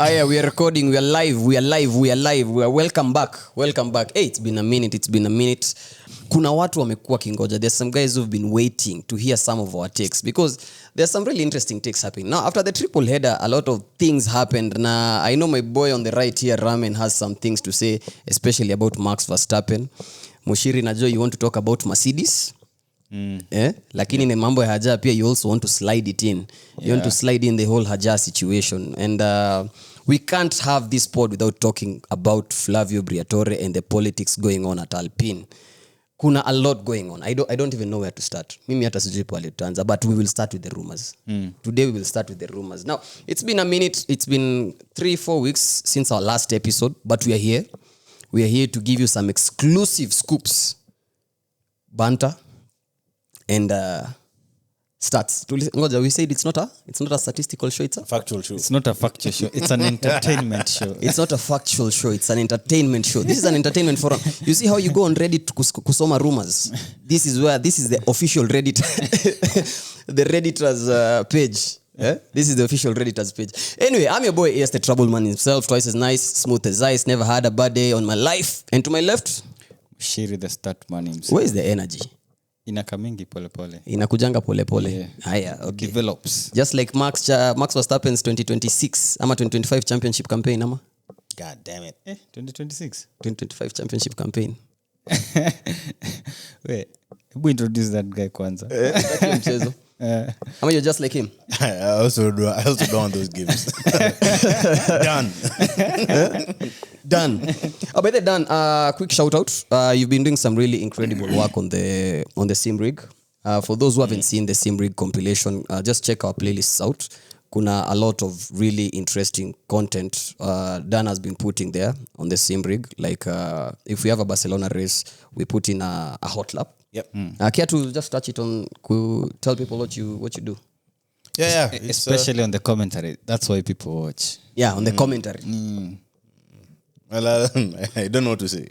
Yeah, we are recording. We are live. We are welcome back. Hey, it's been a minute. Kuna watu wamekuwa kingoja. There's some guys who've been waiting to hear some of our takes because there's some really interesting takes happening. Now, after the triple header, a lot of things happened. Now, I know my boy on the right here, Ramen, has some things to say, especially about Max Verstappen. Mushiri, najua you want to talk about Mercedes. Lakini ni mambo ya Haja pia, you also want to slide it in. You want to slide in the whole Haja situation. And we can't have this pod without talking about Flavio Briatore and the politics going on at Alpine. Kuna a lot going on. I don't even know where to start. Mimi hata sijui pale tutaanza, but we will start with the rumors. Today we will start with the rumors. Now, it's been a minute. It's been 3-4 weeks since our last episode, but we are here. We are here to give you some exclusive scoops. Banter. And stats. Ngoja, we said it's not a statistical show, it's a factual show. It's not a factual show. It's an entertainment show. It's not a factual show. It's an entertainment show. This is an entertainment forum. You see how you go on Reddit to kusoma rumors. This is the official Reddit, the Redditors page. This is the official Redditors page. Anyway, I'm your boy, AS the trouble man himself. Twice as nice, smooth as ice. Never had a bad day on my life. And to my left, Shiri the stat man himself. Where is the energy? Inakamingi pole pole. Inakujanga pole pole. Yeah. Haya, okay. Develops. Just like Max Verstappen's 2026 ama 2025 championship campaign ama? God damn it. 2026. 2025 championship campaign. Wait. Who introduce that guy kwanza? Mchezo. I mean, you're just like him. I also don't want those games. Done. Oh, by the done. Quick shout out. You've been doing some really incredible work on the sim rig. For those who haven't seen the sim rig compilation, just check our playlists out. Kuna a lot of really interesting content Dan has been putting there on the sim rig. Like if we have a Barcelona race, we put in a hot lap. Yep. Care to just touch it on? Tell people what you do. Yeah. Especially on the commentary. That's why people watch. Yeah, on the commentary. Well, I don't know what to say.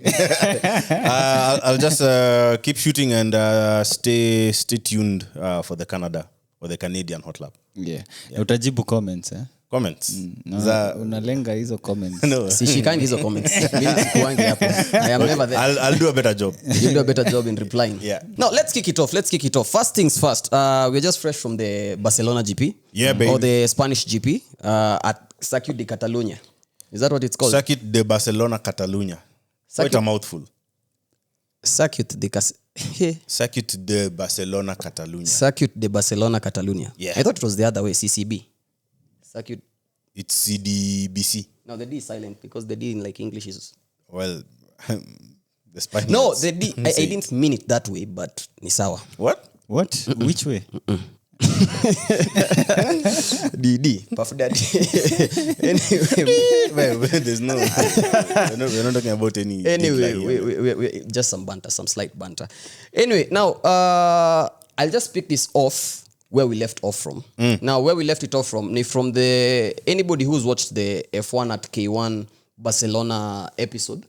I'll just keep shooting and stay tuned for the Canada or the Canadian hot lap. Yeah. Utajibu comments, Comments. Unalenga hizo comments. No. Sishikangi hizo comments. Mimi sikuangi hapo. I am never there. I'll do a better job. You do a better job in replying. Yeah. Now, let's kick it off. First things first. We're just fresh from the Barcelona GP. Yeah, baby. Or the Spanish GP at Circuit de Catalunya. Is that what it's called? Circuit de Barcelona Catalunya. Quite a mouthful. Circuit de Barcelona Catalunya. Circuit de Barcelona Catalunya. Yeah. I thought it was the other way, CCB. Circuit. It's CDBC. No, the D is silent because the D in like English is... Well, the Spanish. No, the D. I didn't mean it that way, but ni sawa. What? Which way? DD. Puff Daddy. Anyway, there's no... we're not talking about any... Anyway, we just some banter, some slight banter. Anyway, now, I'll just pick this off where we left off from. Now, where we left it off from the... Anybody who's watched the F1 at K1 Barcelona episode,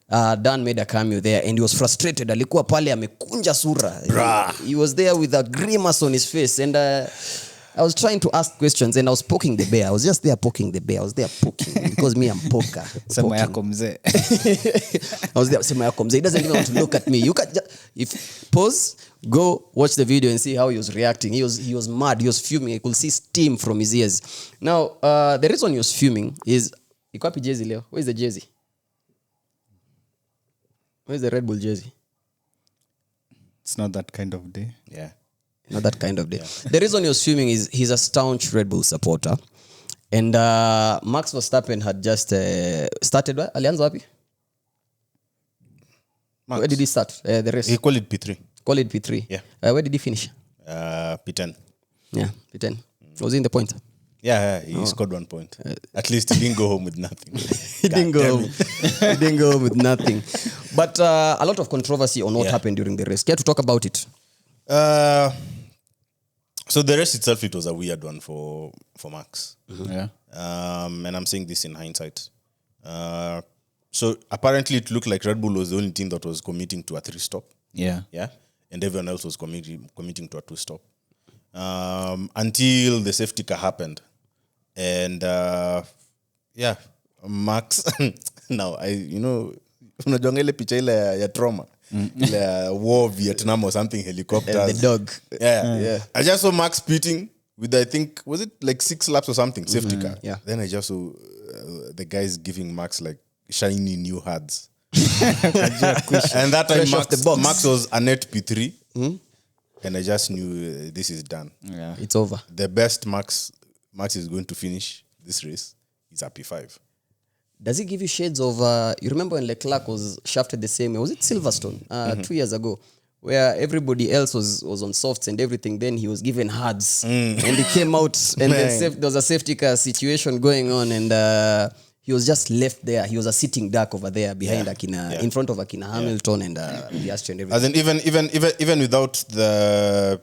Dan made a cameo there and he was frustrated. Alikuwa pale amekunja sura. He was there with a grimace on his face and I was trying to ask questions and I was poking the bear. I was just there poking the bear. I was there poking because me, I'm poker. Sema yako mzee. I was there, sema yako mzee. He doesn't even want to look at me. You can just, if pause, go watch the video and see how he was reacting. He was mad. He was fuming. I could see steam from his ears. Now, the reason he was fuming is, iko wapi jersey leo? Where's the jersey? Where's the Red Bull jersey? It's not that kind of day. Yeah. Not that kind of day. Yeah. The reason he was fuming is he's a staunch Red Bull supporter. And Max Verstappen had just started. Alianza wapi? Where did he start? The race? He called it P3. Call it P3. Yeah. Where did he finish? P10. Yeah, P10. Was he in the point? Yeah, he scored 1 point. At least he didn't go home with nothing. He didn't go home with nothing. But a lot of controversy on what happened during the race. Care to talk about it? So the race itself, it was a weird one for Max. Mm-hmm. Yeah. And I'm saying this in hindsight. So apparently it looked like Red Bull was the only team that was committing to a 3-stop. Yeah. Yeah. And everyone else was committing to a 2-stop. Until the safety car happened. And Yeah, Max. Now, unajonga ile picha ile ya trauma. Ile ya war Vietnam or something, helicopters. The dog. Yeah. I just saw Max pitting with, I think, was it like 6 laps or something, safety car. Yeah. Then I just saw the guys giving Max like shiny new hats. And that time Fresh off the box. Max was a net P3. And I just knew this is done. Yeah. It's over. The best Max is going to finish this race is a P5. Does it give you shades of you remember when Leclerc was shafted the same way? Was it Silverstone 2 years ago, where everybody else was on softs and everything? Then he was given hards and he came out and then there was a safety car situation going on, and he was just left there. He was a sitting duck over there behind Akina, in front of Akina Hamilton and Piastri and everything. As in even without the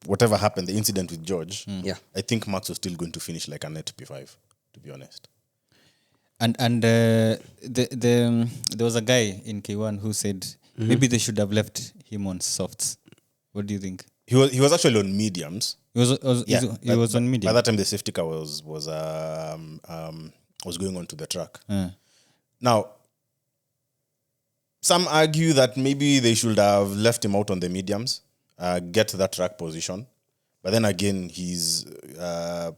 whatever happened, the incident with George, I think Max was still going to finish like a net P5, to be honest. And there was a guy in K1 who said maybe they should have left him on softs. What do you think? He was actually on mediums. He was on medium. By that time, the safety car was going onto the track. Now, some argue that maybe they should have left him out on the mediums, get that track position. But then again, he'll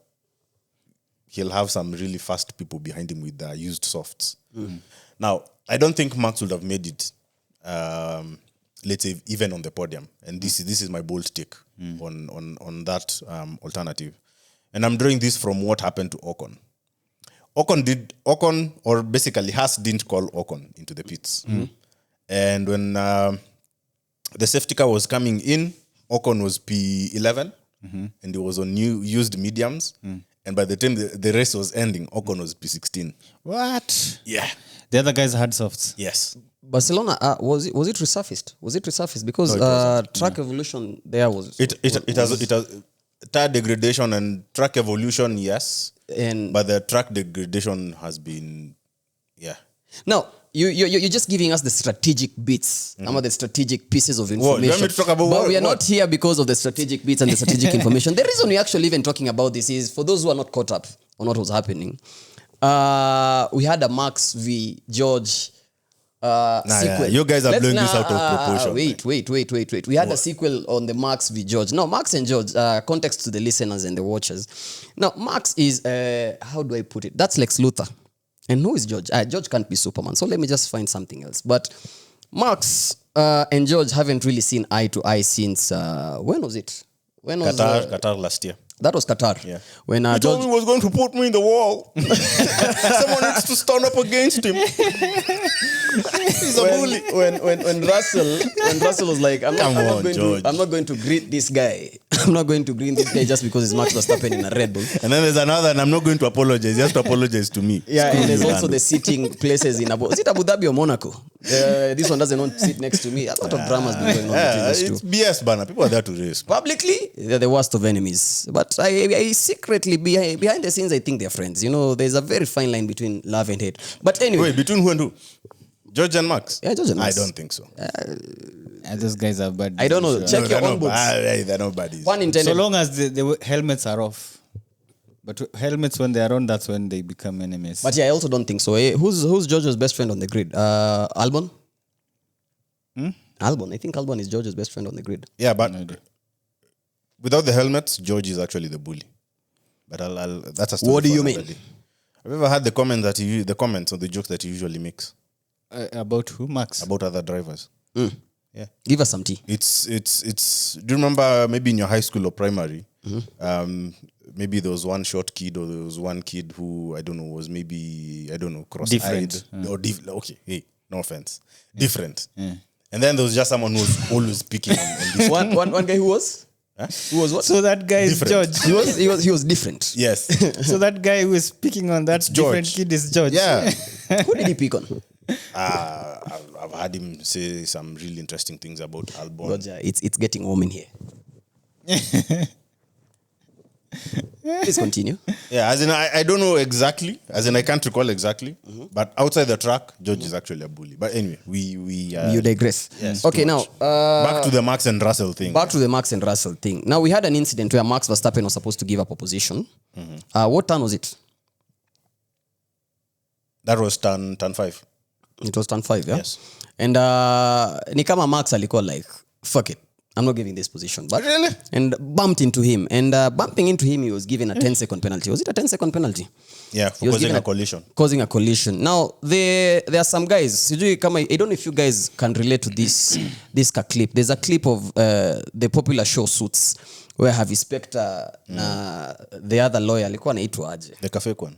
have some really fast people behind him with used softs. Now, I don't think Max would have made it, let's say, even on the podium. And this is my bold take on that alternative. And I'm drawing this from what happened to Ocon. Ocon, or basically Haas didn't call Ocon into the pits. And when the safety car was coming in, Ocon was P11, and he was on used mediums. And by the time the race was ending, Ocon was P16. What? Yeah. The other guys had softs. Yes. Barcelona, was it resurfaced? Was it resurfaced? Because track evolution there was... It has tire degradation and track evolution, yes. But the track degradation has been, Now, you're just giving us the strategic bits, some of the strategic pieces of information. You want me to talk about but we are what? not here because of the strategic bits and the strategic information. The reason we're actually even talking about this is for those who are not caught up on what was happening. We had a Max v. George sequel. You guys are blowing this out of proportion. Wait. We had a sequel on the Max v. George. Now, Max and George, context to the listeners and the watchers. Now, Max is, how do I put it? That's Lex Luthor. And who is George? George can't be Superman. So let me just find something else. But Max and George haven't really seen eye to eye since, when was it? Qatar last year. That was Qatar. Yeah. When He George told me he was going to put me in the wall. Someone needs to stand up against him. He's a bully. when Russell was like, I'm not going to greet this guy. I'm not going to greet this guy just because it's Max Verstappen in a Red Bull. And then there's another, and I'm not going to apologize. He has to apologize to me. Yeah, and there's also the sitting places in Abu Dhabi or Monaco? This one doesn't want to sit next to me. A lot of drama has been going on between these two. It's BS, banner. People are there to race. Publicly, they're the worst of enemies. But I secretly, behind the scenes, I think they're friends. You know, there's a very fine line between love and hate. But anyway. Wait, between who and who? George and Max? Yeah, George and Max. I don't think so. Those guys are bad. I don't know. Sure. Check your own books. They're not buddies. One intended. So long as the helmets are off. But helmets, when they are on, that's when they become enemies. But yeah, I also don't think so. Who's George's best friend on the grid? Albon? Albon. I think Albon is George's best friend on the grid. Yeah, but without the helmets, George is actually the bully. But that's a story. What do for you another mean? day. Have you ever had the comments or the jokes that he usually makes About who? Max? about other drivers? Yeah. Give us some tea. It's. Do you remember maybe in your high school or primary? Maybe there was one short kid or there was one kid who I don't know was maybe cross-eyed Different. or okay. Hey, no offense, different. And then there was just someone who was always picking on this. one guy who was? Who was what? So that guy is Different. George. He was different. Yes. So that guy who is speaking on that different George. kid is George. Yeah. Who did he pick on? I've had him say some really interesting things about Albon. Roger, it's getting warm in here. Please continue. Yeah, as in I don't know exactly, as in I can't recall exactly, but outside the track, George is actually a bully. But anyway, You digress. Yes, Okay, too now much. Back to the Max and Russell thing. back to the Max and Russell thing. Now we had an incident where Max Verstappen was supposed to give up a position. What turn was it? That was turn 5. It was turn 5, yeah? Yes. And ni kama Max alikuwa like, fuck it. I'm not giving this position. But Really? And bumped into him. And bumping into him, he was given a 10-second penalty. Was it a 10-second penalty? Yeah, for He was causing given a collision. Causing a collision. Now, there are some guys. Sijui kama, I don't know if you guys can relate to this clip. There's a clip of the popular show Suits where Harvey Specter na the other lawyer alikuwa anaitwa aje? The cafe one.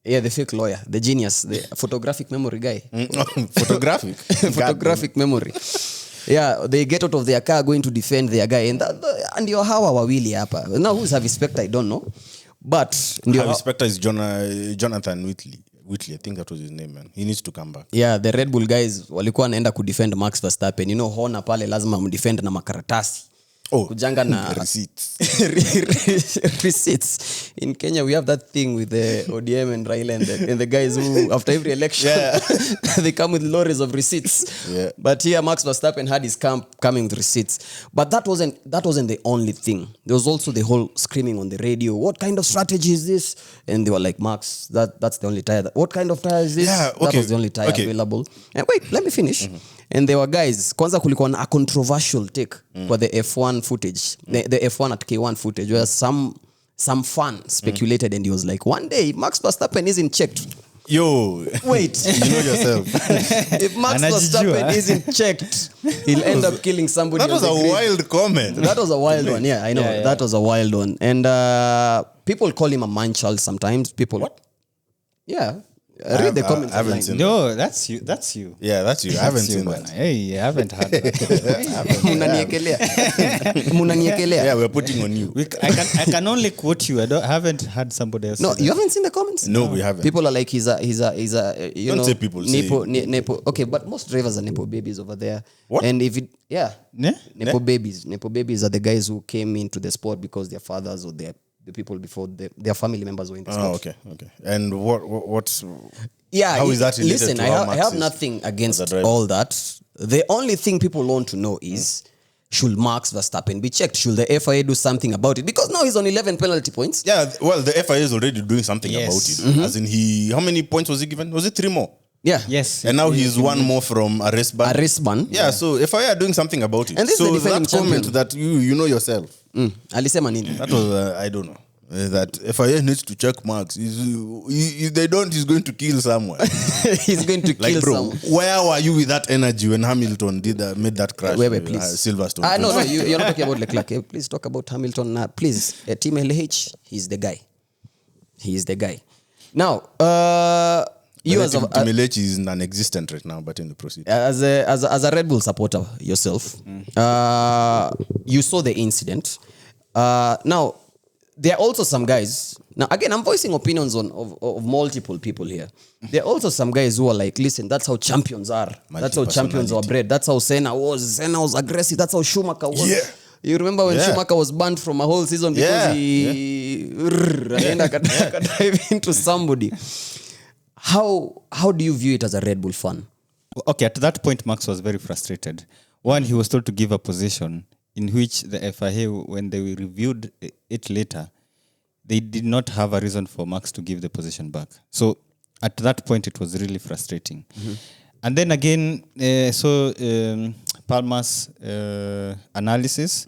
Yeah, the fake lawyer, the genius, the photographic memory guy. Photographic. Photographic memory. Yeah, they get out of their car going to defend their guy. And you're hawa wawili hapa. Now, who's Harvey Specter? I don't know. But Harvey Specter is Jonathan Whitley. I think that was his name, man. He needs to come back. Yeah, the Red Bull guys walikuwa wanaenda kudefend Max Verstappen. You know, Horner pale lazima mdefend na makaratasi. Kujanga na receipts. Receipts. In Kenya, we have that thing with the ODM and Raila and the guys who, after every election, they come with lorries of receipts. Yeah. But here, Max Verstappen had his camp coming with receipts. But that wasn't the only thing. There was also the whole screaming on the radio. What kind of strategy is this? And they were like, Max, that's the only tire. What kind of tire is this? Yeah, okay. That was the only tire available. And wait, let me finish. And there were guys, kwanza kulikuwa na a controversial take for the F1 footage, the F1 at K1 footage, where some fan speculated and he was like, one day Max Verstappen isn't checked. Yo, wait, you know yourself. If Max Verstappen isn't checked, he'll end up killing somebody. That was a wild comment. That was a wild one. Yeah, I know. Yeah. That was a wild one. And people call him a man-child sometimes. People. What? Yeah. Read the comments. I haven't seen No, that's you. That's you. Yeah, that's you. I haven't seen man. that. Hey, I haven't had that. Munaniekelea. Yeah, we're putting on you. I can only quote you. I haven't had somebody else. No, you haven't seen the comments? No, we haven't. People are like, he's a you Don't know, say people, Nepo, say- Nepo. Okay, but most drivers are Nepo babies over there. What? And if it, yeah. Ne? Nepo babies. Nepo babies are the guys who came into the sport because their fathers or the people before their family members were in the sport. Oh, okay. And what's... Yeah, How is that related listen, to I how have, Max is nothing as a against driver? all that. The only thing people want to know is, should Max Verstappen be checked? Should the FIA do something about it? Because now he's on 11 penalty points. Yeah, well, the FIA is already doing something Yes. about it. As in how many points was he given? Was it 3 more? Yeah. Yes. And now he's 1 more from a race ban. A race ban. Yeah, so FIA are doing something about it. And this is so the defending that comment champion. that you know yourself, Alisema nini? that was, I don't know. That FIA needs to check Max. If they don't, he's going to kill someone. He's going to kill Like, bro, someone. where were you with that energy when Hamilton made that crash? Wait, with, please. Silverstone. No, you're not talking about Leclerc. Please talk about Hamilton. Please, Team LH, he's the guy. He is the guy. Now, you as Milechi is non-existent right now, but in the proceed. a Red Bull supporter yourself, you saw the incident. Now, there are also some guys. Now, again, I'm voicing opinions of multiple people here. There are also some guys who are like, listen, that's how champions are. That's how champions are bred. That's how Senna was. Senna was aggressive. That's how Schumacher was. Yeah. You remember when Yeah. Schumacher was banned from a whole season because he dive into somebody. How do you view it as a Red Bull fan? Okay, at that point, Max was very frustrated. One, he was told to give a position in which the FIA, when they reviewed it later, they did not have a reason for Max to give the position back. So at that point, it was really frustrating. And then again, Palmer's analysis,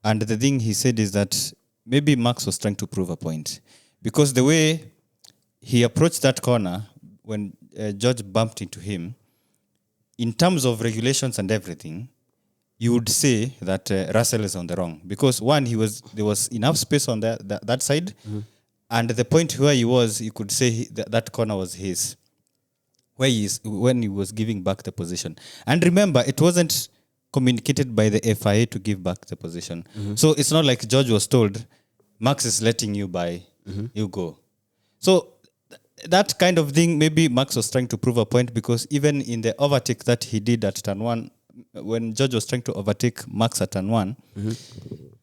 and the thing he said is that maybe Max was trying to prove a point. Because the way he approached that corner, when George bumped into him, in terms of regulations and everything, you would say that Russell is on the wrong. Because one, there was enough space on that side, and the point where he was, you could say that corner was his, when he was giving back the position. And remember, it wasn't communicated by the FIA to give back the position. So it's not like George was told, Max is letting you by, you go. So that kind of thing, maybe Max was trying to prove a point, because even in the overtake that he did at turn 1, when George was trying to overtake Max at turn 1,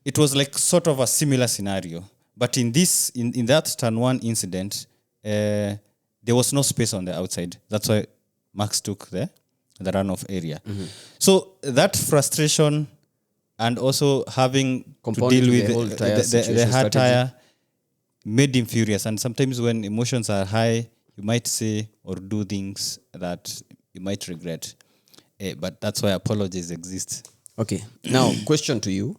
it was like sort of a similar scenario. But in that turn 1 incident, there was no space on the outside. That's why Max took the runoff area. So that frustration, and also having to deal with the hard tire, made him furious. And sometimes when emotions are high, you might say or do things that you might regret. But that's why apologies exist. Okay. Now, question to you.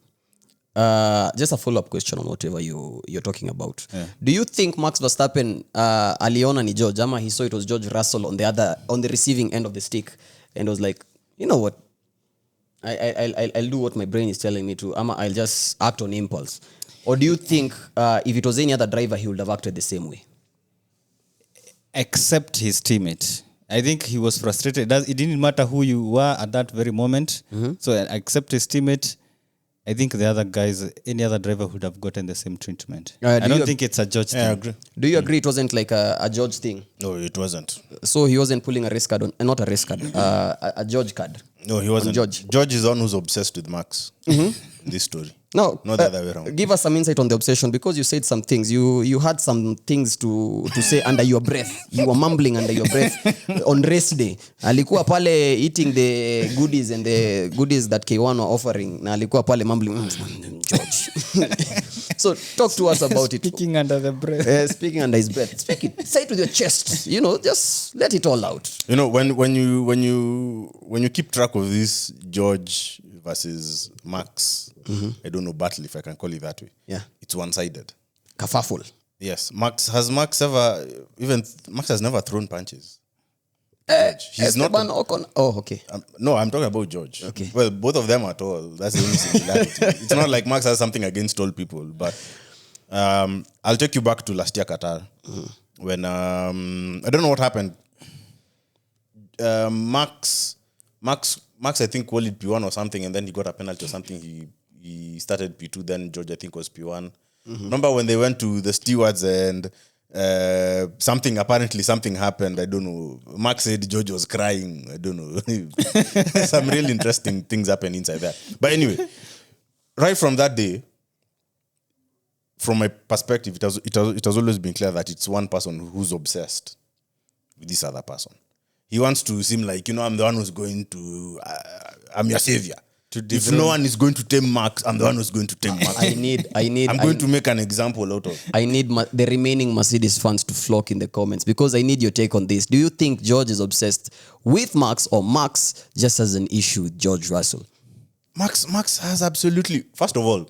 Just a follow-up question on whatever you're talking about. Yeah. Do you think Max Verstappen aliona ni George, ama he saw it was George Russell on the receiving end of the stick and was like, you know what? I'll do what my brain is telling me to, ama I'll just act on impulse. Or do you think if it was any other driver, he would have acted the same way? Except his teammate. I think he was frustrated. It didn't matter who you were at that very moment. So except his teammate, I think the other guys, any other driver would have gotten the same treatment. I don't think it's a George thing. I agree. Do you agree it wasn't like a George thing? No, it wasn't. So he wasn't pulling a race card on, not a race card, a George card. No, he wasn't. George is the one who's obsessed with Max in this story. No, not the other way around. Give us some insight on the obsession, because you said some things. You had some things to say under your breath. You were mumbling under your breath on race day. Alikuwa pale eating the goodies and the goodies that K1 were offering. Na alikuwa pale mumbling, George. So talk to us about it. Speaking under the breath. Speaking under his breath. Speak it. Say it with your chest. Just let it all out. When you keep track of this George versus Max, I don't know, battle, if I can call it that way. Yeah. It's one-sided. Kafaful. Yes. Max has never thrown punches. He's not. Oh, okay. No, I'm talking about George. Okay. Well, both of them at all. That's the only similarity. It's not like Max has something against all people, but I'll take you back to last year Qatar when I don't know what happened. Max, I think called it P1 or something, and then he got a penalty or something. He started P2. Then George, I think, was P1. Remember when they went to the stewards and something happened? I don't know. Max said George was crying. I don't know. Some really interesting things happened inside that. But anyway, right from that day, from my perspective, it has always been clear that it's one person who's obsessed with this other person. He wants to seem like, I'm the one who's going to, I'm your savior. If no one is going to tame Max, I'm the one who's going to tame Max. I'm going to make an example out of. I need the remaining Mercedes fans to flock in the comments, because I need your take on this. Do you think George is obsessed with Max, or Max just has an issue with George Russell? Max has absolutely. First of all,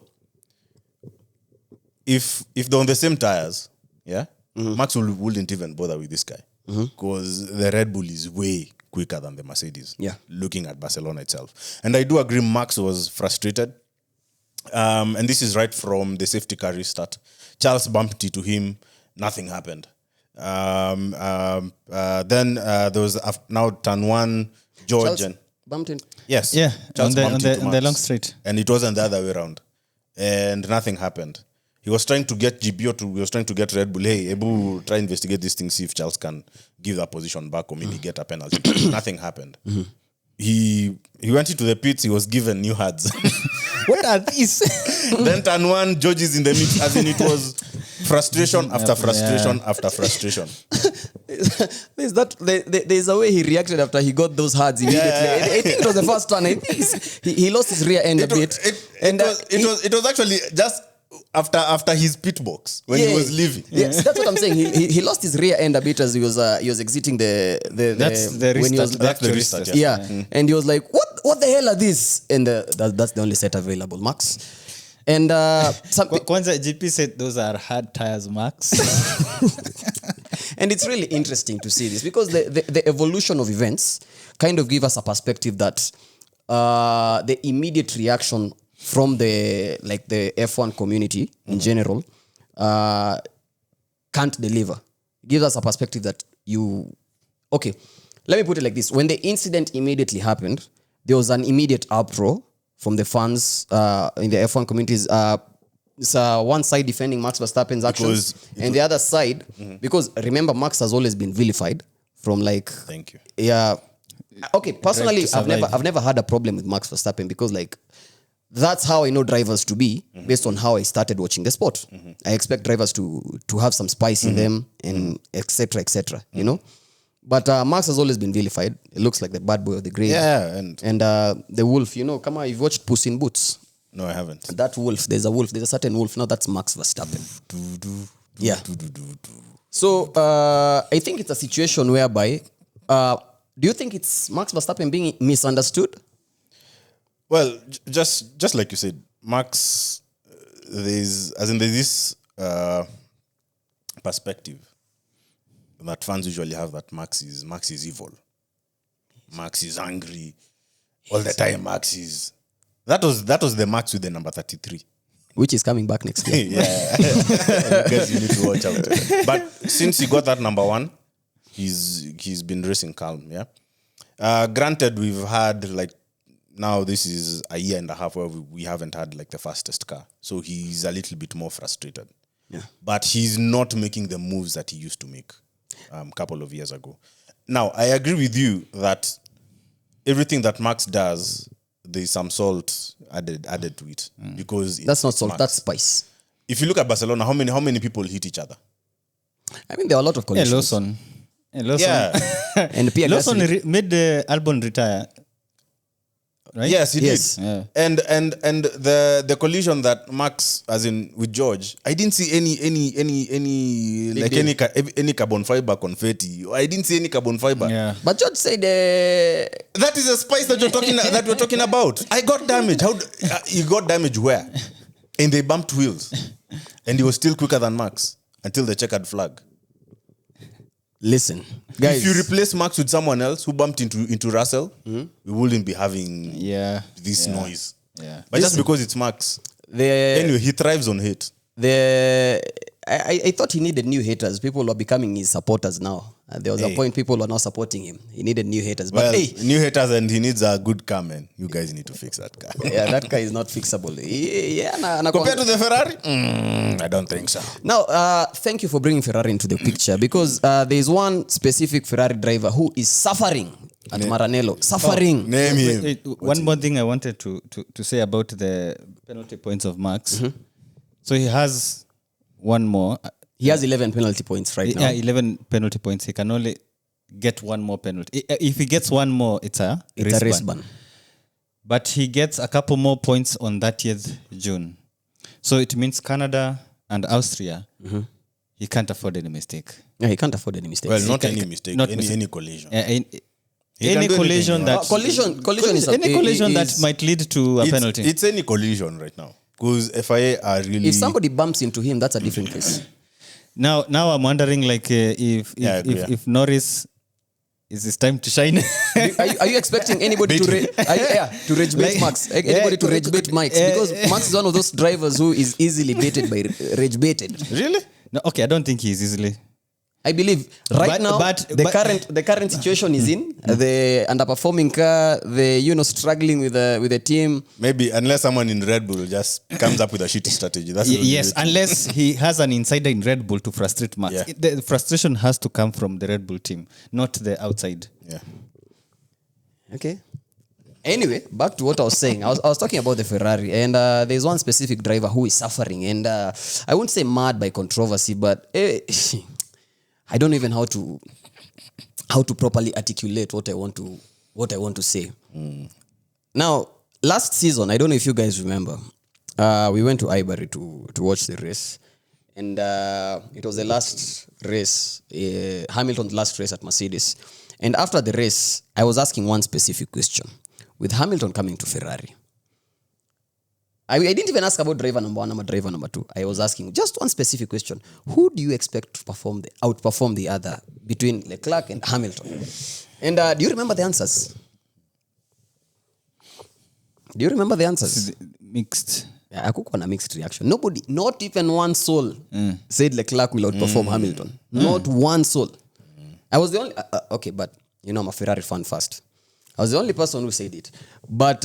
if they're on the same tires, yeah, Max wouldn't even bother with this guy, because the Red Bull is way quicker than the Mercedes. Yeah, looking at Barcelona itself, and I do agree Max was frustrated, and this is right from the safety car restart. Charles bumped into him, nothing happened. Then there was now turn one, George Charles and bumped in. yes, Yeah, Charles bumped into on the Max. long straight, And it wasn't the other way around, and nothing happened. He was trying to get he was trying to get Red Bull, hey, Ebu, try investigate this thing, see if Charles can give that position back or maybe get a penalty. Nothing happened. He went into the pits, he was given new hards. what are these? Then turn one, George is in the mix, as in it was frustration after frustration after frustration. There's a way he reacted after he got those hards immediately. Yeah. I think it was the first one. I think he lost his rear end a bit. It was actually just after his pit box when he was leaving. Yes, that's what I'm saying. He lost his rear end a bit as he was exiting the That's the when he was restart. That's the restart. yeah. And he was like, what the hell are these? And that's the only set available, Max. And Kwanza GP said those are hard tires, Max. and it's really interesting to see this, because the evolution of events kind of give us a perspective that the immediate reaction from the F1 community in general can't deliver. It gives us a perspective that okay, let me put it like this. When the incident immediately happened, there was an immediate uproar from the fans in the F1 communities. It's one side defending Max Verstappen's actions, and the other side, because remember, Max has always been vilified from Thank you. Yeah. Okay, personally, Drive to survive. I've never had a problem with Max Verstappen, because that's how I know drivers to be, based on how I started watching the sport. I expect drivers to have some spice in them, and etc. But Max has always been vilified. It looks like the bad boy of the grade. Yeah, and the wolf. Come on, you've watched Puss in Boots. no, I haven't. That wolf. There's a wolf. There's a certain wolf. Now that's Max Verstappen. Yeah. So I think it's a situation whereby, do you think it's Max Verstappen being misunderstood? Well, just like you said, Max, there's this perspective that fans usually have that Max is evil. Max is angry all the time. Max is that was the Max with the number 33. Which is coming back next year. Yeah. Because you need to watch out. But since he got that number 1, he's been racing calm, yeah. Granted, we've had like now this is a year and a half where we haven't had like the fastest car. So he's a little bit more frustrated. Yeah. But he's not making the moves that he used to make a couple of years ago. Now, I agree with you that everything that Max does, there's some salt added to it. Because That's not salt, Max. that's spice. If you look at Barcelona, how many people hit each other? I mean, there are a lot of Yeah, collisions. Lawson. Yeah. And Pierre Lawson Gasly. made Albon retire. Right? Yes, he Yes. did. Yeah. And the collision that Max, as in with George, I didn't see any carbon fiber confetti. I didn't see any carbon fiber. Yeah. But George said, That is a spice that we're talking about. I got damage. You got damage where? And they bumped wheels, and he was still quicker than Max until the checkered flag. listen, guys. If you replace Max with someone else who bumped into Russell, we wouldn't be having this noise. Yeah. But just because it's Max. Anyway, he thrives on hate. I thought he needed new haters. People were becoming his supporters now. There was a point people were not supporting him. He needed new haters. But Well, new haters, and he needs a good car, man. You guys need to fix that car. yeah, that guy is not fixable. Compared to the Ferrari? I don't think so. Now, thank you for bringing Ferrari into the picture, because there is one specific Ferrari driver who is suffering at Maranello. Suffering. Name him. Wait, one more thing I wanted to say about the penalty points of Max. So he has one more. He has 11 penalty points right now. Yeah, 11 penalty points. He can only get one more penalty. If he gets one more, it's a race ban. But he gets a couple more points on 30th June. So it means Canada and Austria, he can't afford any mistake. Yeah, he can't afford any mistakes. Well, not any mistake, not any collision. Any can do collision anything, that collision is any collision that is- might lead to a penalty. It's any collision right now. Because FIA are really... If somebody bumps into him, that's a different case. Now I'm wondering, like, if Norris is his time to shine. Are you expecting anybody to rage bait Max? Anybody to rage bait Max? Because Max is one of those drivers who is easily baited by rage baited. Really? No, okay, I don't think he's easily. I believe the current situation is in the underperforming car, the struggling with the team. Maybe, unless someone in Red Bull just comes up with a shitty strategy. That's the only Yes, way to- unless he has an insider in Red Bull to frustrate Max. Yeah. The frustration has to come from the Red Bull team, not the outside. Yeah. Okay. Anyway, back to what I was saying. I was talking about the Ferrari, and there's one specific driver who is suffering, and I wouldn't say mad by controversy, but I don't even how to properly articulate what I want to say. Now, last season, I don't know if you guys remember, we went to Rivalry to watch the race, and it was the last race, Hamilton's last race at Mercedes. And after the race, I was asking one specific question. With Hamilton coming to Ferrari, I didn't even ask about driver number 1 or driver number 2. I was asking just one specific question. Who do you expect to outperform the other between Leclerc and Hamilton? And do you remember the answers? Do you remember the answers? Mixed. Yeah, I could on a mixed reaction. Nobody, not even one soul, said Leclerc will outperform Hamilton. Not one soul. I was the only... okay, but I'm a Ferrari fan first. I was the only person who said it. But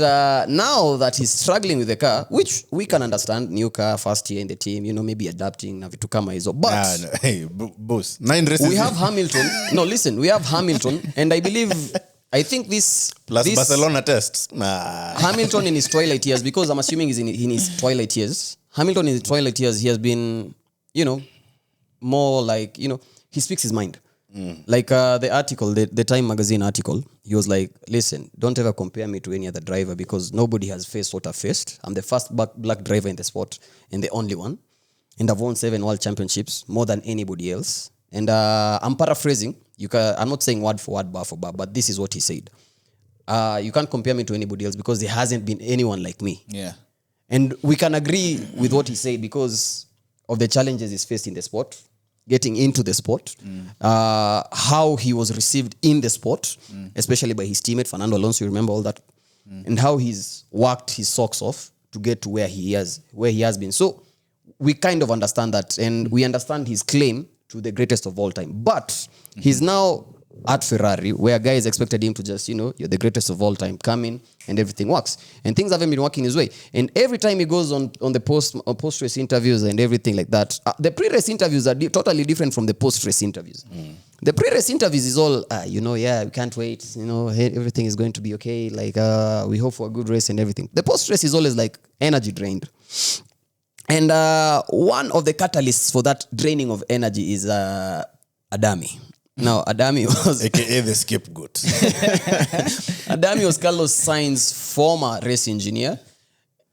now that he's struggling with the car, which we can understand, new car, first year in the team, maybe adapting, na vitu kama hizo. But no. Hey, boss. 9 races. we have Hamilton. No, listen, we have Hamilton, and I think this... Plus this Barcelona tests. Hamilton in his twilight years, because I'm assuming he's in his twilight years. Hamilton in his twilight years, he has been, more like, he speaks his mind. Like the article, the Time magazine article, he was like, listen, don't ever compare me to any other driver because nobody has faced what I've faced. I'm the first black driver in the sport and the only one. And I've won 7 world championships, more than anybody else. And I'm paraphrasing. I'm not saying word for word, bar for bar, but this is what he said. You can't compare me to anybody else because there hasn't been anyone like me. Yeah. And we can agree with what he said because of the challenges he's faced in the sport, getting into the sport, how he was received in the sport, especially by his teammate, Fernando Alonso, you remember all that, and how he's worked his socks off to get to where he has been. So we kind of understand that, and we understand his claim to the greatest of all time. But he's now at Ferrari, where guys expected him to just, you're the greatest of all time, come in and everything works. And things haven't been working his way. And every time he goes on the post-race interviews and everything like that, the pre-race interviews are totally different from the post-race interviews. The pre-race interviews is all, we can't wait, everything is going to be okay, like, we hope for a good race and everything. The post-race is always like energy drained. And one of the catalysts for that draining of energy is Adami. Now, Adami was... AKA the scapegoat. Adami was Carlos Sainz's former race engineer.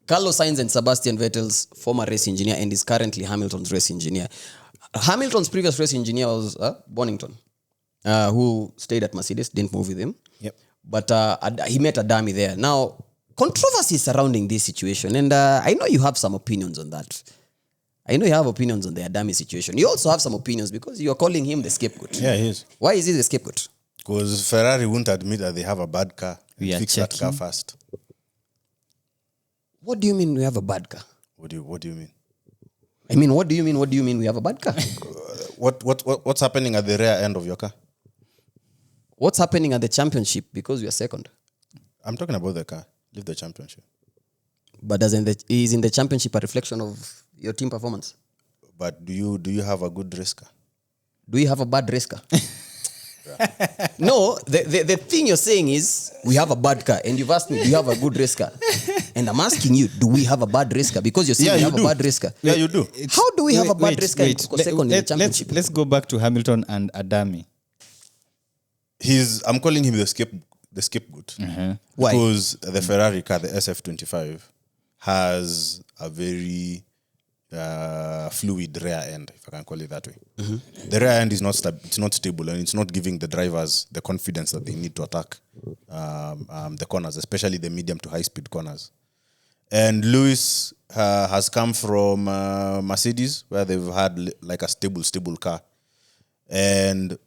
Carlos Sainz and Sebastian Vettel's former race engineer, and is currently Hamilton's race engineer. Hamilton's previous race engineer was Bonington, who stayed at Mercedes, didn't move with him. Yep. But he met Adami there. Now, controversy surrounding this situation, and I know you have some opinions on that. I know you have opinions on the Adami situation. You also have some opinions because you're calling him the scapegoat. Yeah, he is. Why is he the scapegoat? Because Ferrari won't admit that they have a bad car. We are fix that car checking. first. What do you mean we have a bad car? What do you mean? I mean, what do you mean we have a bad car? What's happening at the rear end of your car? What's happening at the championship because we are second? I'm talking about the car. Leave the championship. But is in the championship a reflection of your team performance? But do you have a good race car? Do you have a bad race car? No, the thing you're saying is we have a bad car, and you've asked me, do you have a good race car? And I'm asking you, do we have a bad race car? Because you're saying we have a bad race car. Yeah, you do. How do we have a bad race car second in the championship? Let's go back to Hamilton and Adami. I'm calling him the scapegoat. Why? Because the Ferrari car, the SF25, has a very fluid rear end, if I can call it that way. The rear end is not stable, and it's not giving the drivers the confidence that they need to attack the corners, especially the medium to high speed corners. And Lewis has come from Mercedes, where they've had like a stable car. And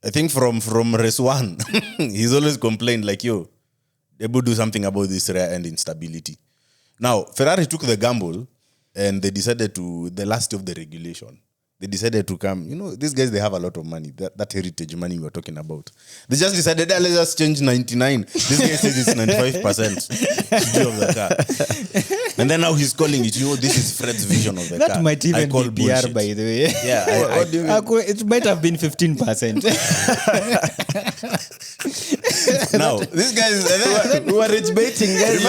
I think from race one, he's always complained like, they would do something about this rear end instability. Now, Ferrari took the gamble, and they decided the last of the regulation, they decided to come, these guys, they have a lot of money, that heritage money we were talking about. They just decided, let's just change 99. This guy says it's 95% of the car. And then now he's calling it, this is Fred's vision of the car. That might even I call be PR, bullshit. by the way. Yeah, What do you mean? It might have been 15%. Now, this guy is... We were rage baiting, guys.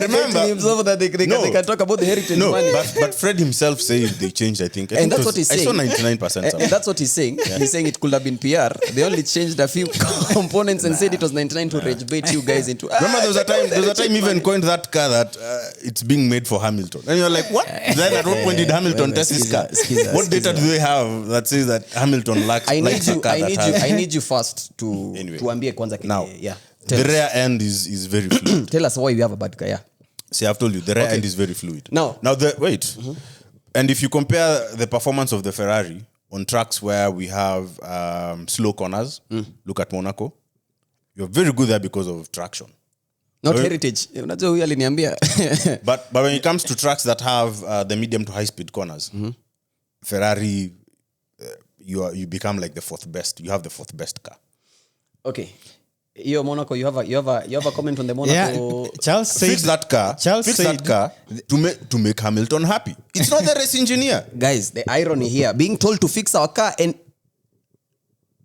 Remember, him so that they can talk about the heritage money. but Fred himself said they changed, I think. And that's what he's saying. I saw 99%. And that's what he's saying. He's saying it could have been PR. They only changed a few components and said it was 99 to rage bait you guys into. Remember, there was a time even coined that car that it's being made for Hamilton. And you're like, what? Then at what point did Hamilton test this car? What data do they have that says that Hamilton lacks a car I need you first to Anyway. tuambie kwanza Now, yeah. the rear end is very fluid. Tell us why you have a bad car, yeah. See, I've told you, the rear end is very fluid. Now, wait. And if you compare the performance of the Ferrari on tracks where we have slow corners, look at Monaco, you're very good there because of traction. not heritage. Unajua huyu aliniambia. But when it comes to tracks that have the medium to high speed corners, Ferrari, you become like the fourth best. You have the fourth best car. Okay. Yo, Monaco, you have a comment on the Monaco. Yeah, Charles said Fix that car. Fix that car to make Hamilton happy. It's not the race engineer. Guys, the irony here, being told to fix our car and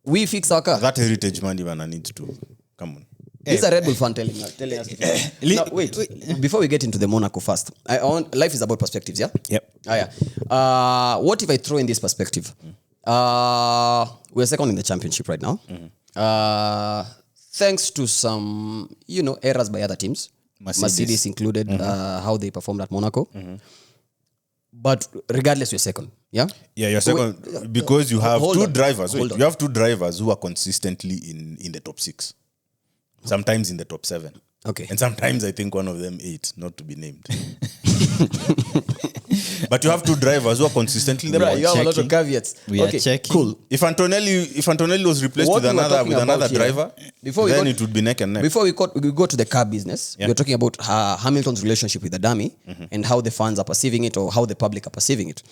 we fix our car. That heritage man even needs to come on. This is a Red Bull fan telling us. Now, wait, before we get into the Monaco first, life is about perspectives, yeah? Yep. Yeah. What if I throw in this perspective? We're second in the championship right now. Thanks to some, errors by other teams, Mercedes included, how they performed at Monaco. but regardless, you're second. Yeah. Yeah, you're second because you have hold two on. drivers. Hold on. You have two drivers who are consistently in the top 6, sometimes in the top 7. Okay. And sometimes I think one of them 8, not to be named. But you have two drivers who are consistently there. Right, you have a lot of checking. caveats. We are okay, checking. cool. If Antonelli was replaced What with we were another talking about here, driver, before we then got- it would be neck and neck. Before we go to the car business, we're talking about Hamilton's relationship with the dummy and how the fans are perceiving it or how the public are perceiving it.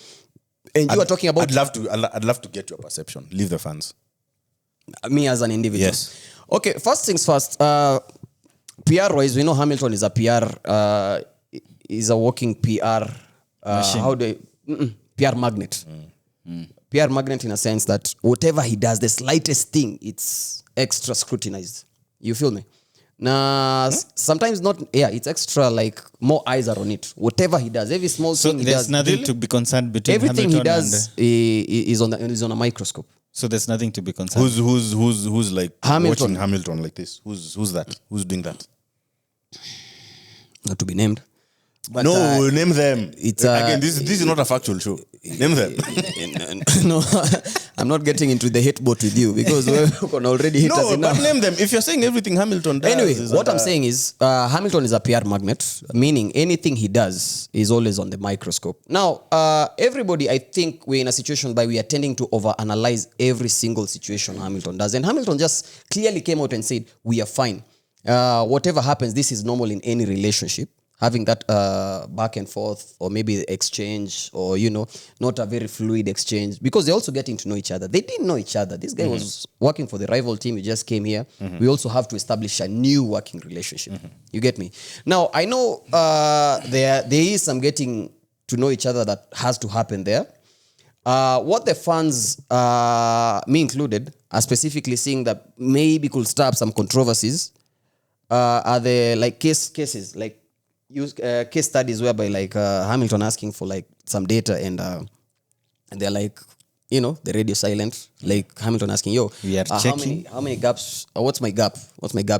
And you are talking about I'd love to get your perception. Leave the fans. me as an individual. Yes. Okay, first things first. PR-wise, we know Hamilton is a PR, is a walking PR. How do PR magnet. PR magnet in a sense that whatever he does, the slightest thing, it's extra scrutinized. You feel me? Nah, sometimes not. Yeah, it's extra. Like more eyes are on it. Whatever he does, every small So thing he there's does, nothing to be concerned between everything Hamilton he does is on a microscope. so there's nothing to be concerned. Who's like Hamilton. watching Hamilton like this? Who's that? Who's doing that? Not to be named. But, No, name them. it's, Again, this is not a factual show. Name them. no, I'm not getting into the hate boat with you because we can already hit us No, enough. but name them. If you're saying everything Hamilton does, Anyway, is what that, I'm saying is Hamilton is a PR magnet, meaning anything he does is always on the microscope. Now, everybody, I think we're in a situation by we are tending to overanalyze every single situation Hamilton does. And Hamilton just clearly came out and said, we are fine. Whatever happens, this is normal in any relationship. Having that back and forth or maybe exchange or, not a very fluid exchange because they're also getting to know each other. They didn't know each other. This guy was working for the rival team. He just came here. We also have to establish a new working relationship. You get me? Now, I know there is some getting to know each other that has to happen there. What the fans, me included, are specifically seeing that maybe could stir up some controversies are the like cases like use case studies whereby like Hamilton asking for like some data and they're like the radio silent like Hamilton asking We are checking. how many gaps what's my gap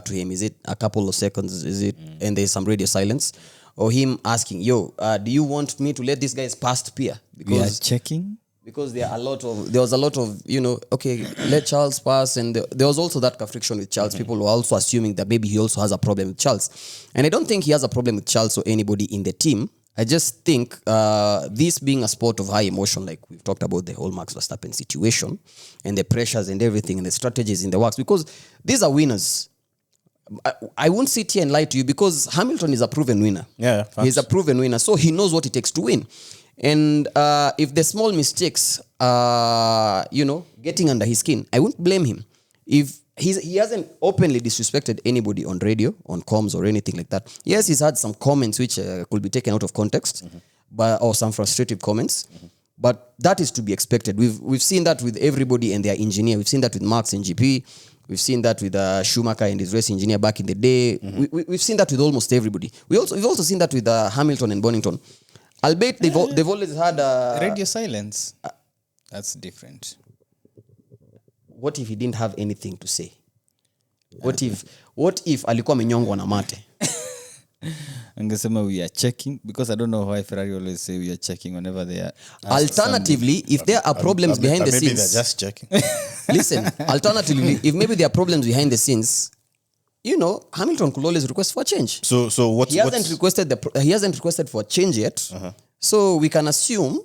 to him, is it a couple of seconds, is it and there's some radio silence, or him asking do you want me to let these guys past Pierre We are checking. because there was a lot of okay, let Charles pass, and there was also that friction with Charles. People were also assuming that maybe he also has a problem with Charles, and I don't think he has a problem with Charles or anybody in the team. I just think this being a sport of high emotion, like we've talked about the whole Max Verstappen situation and the pressures and everything and the strategies in the works, because these are winners. I won't sit here and lie to you because Hamilton is a proven winner. Yeah, facts. He's a proven winner, so he knows what it takes to win. And if the small mistakes are, getting under his skin, I won't blame him. If he hasn't openly disrespected anybody on radio, on comms or anything like that. Yes, he's had some comments which could be taken out of context, or some frustrative comments. But that is to be expected. We've seen that with everybody and their engineer. We've seen that with Max in GP. We've seen that with Schumacher and his race engineer back in the day. We've seen that with almost everybody. We've also seen that with Hamilton and Bonington. Albeit they've always had Radio silence. That's different. What if he didn't have anything to say? What if alikuwa amenyongwa na mate? Angesema we are checking, because I don't know why Ferrari always say we are checking whenever they are. Alternatively, if there are problems behind the maybe scenes, they're just checking. listen. Alternatively, if maybe there are problems behind the scenes, Hamilton could always request for a change. So what's He hasn't requested for a change yet, so we can assume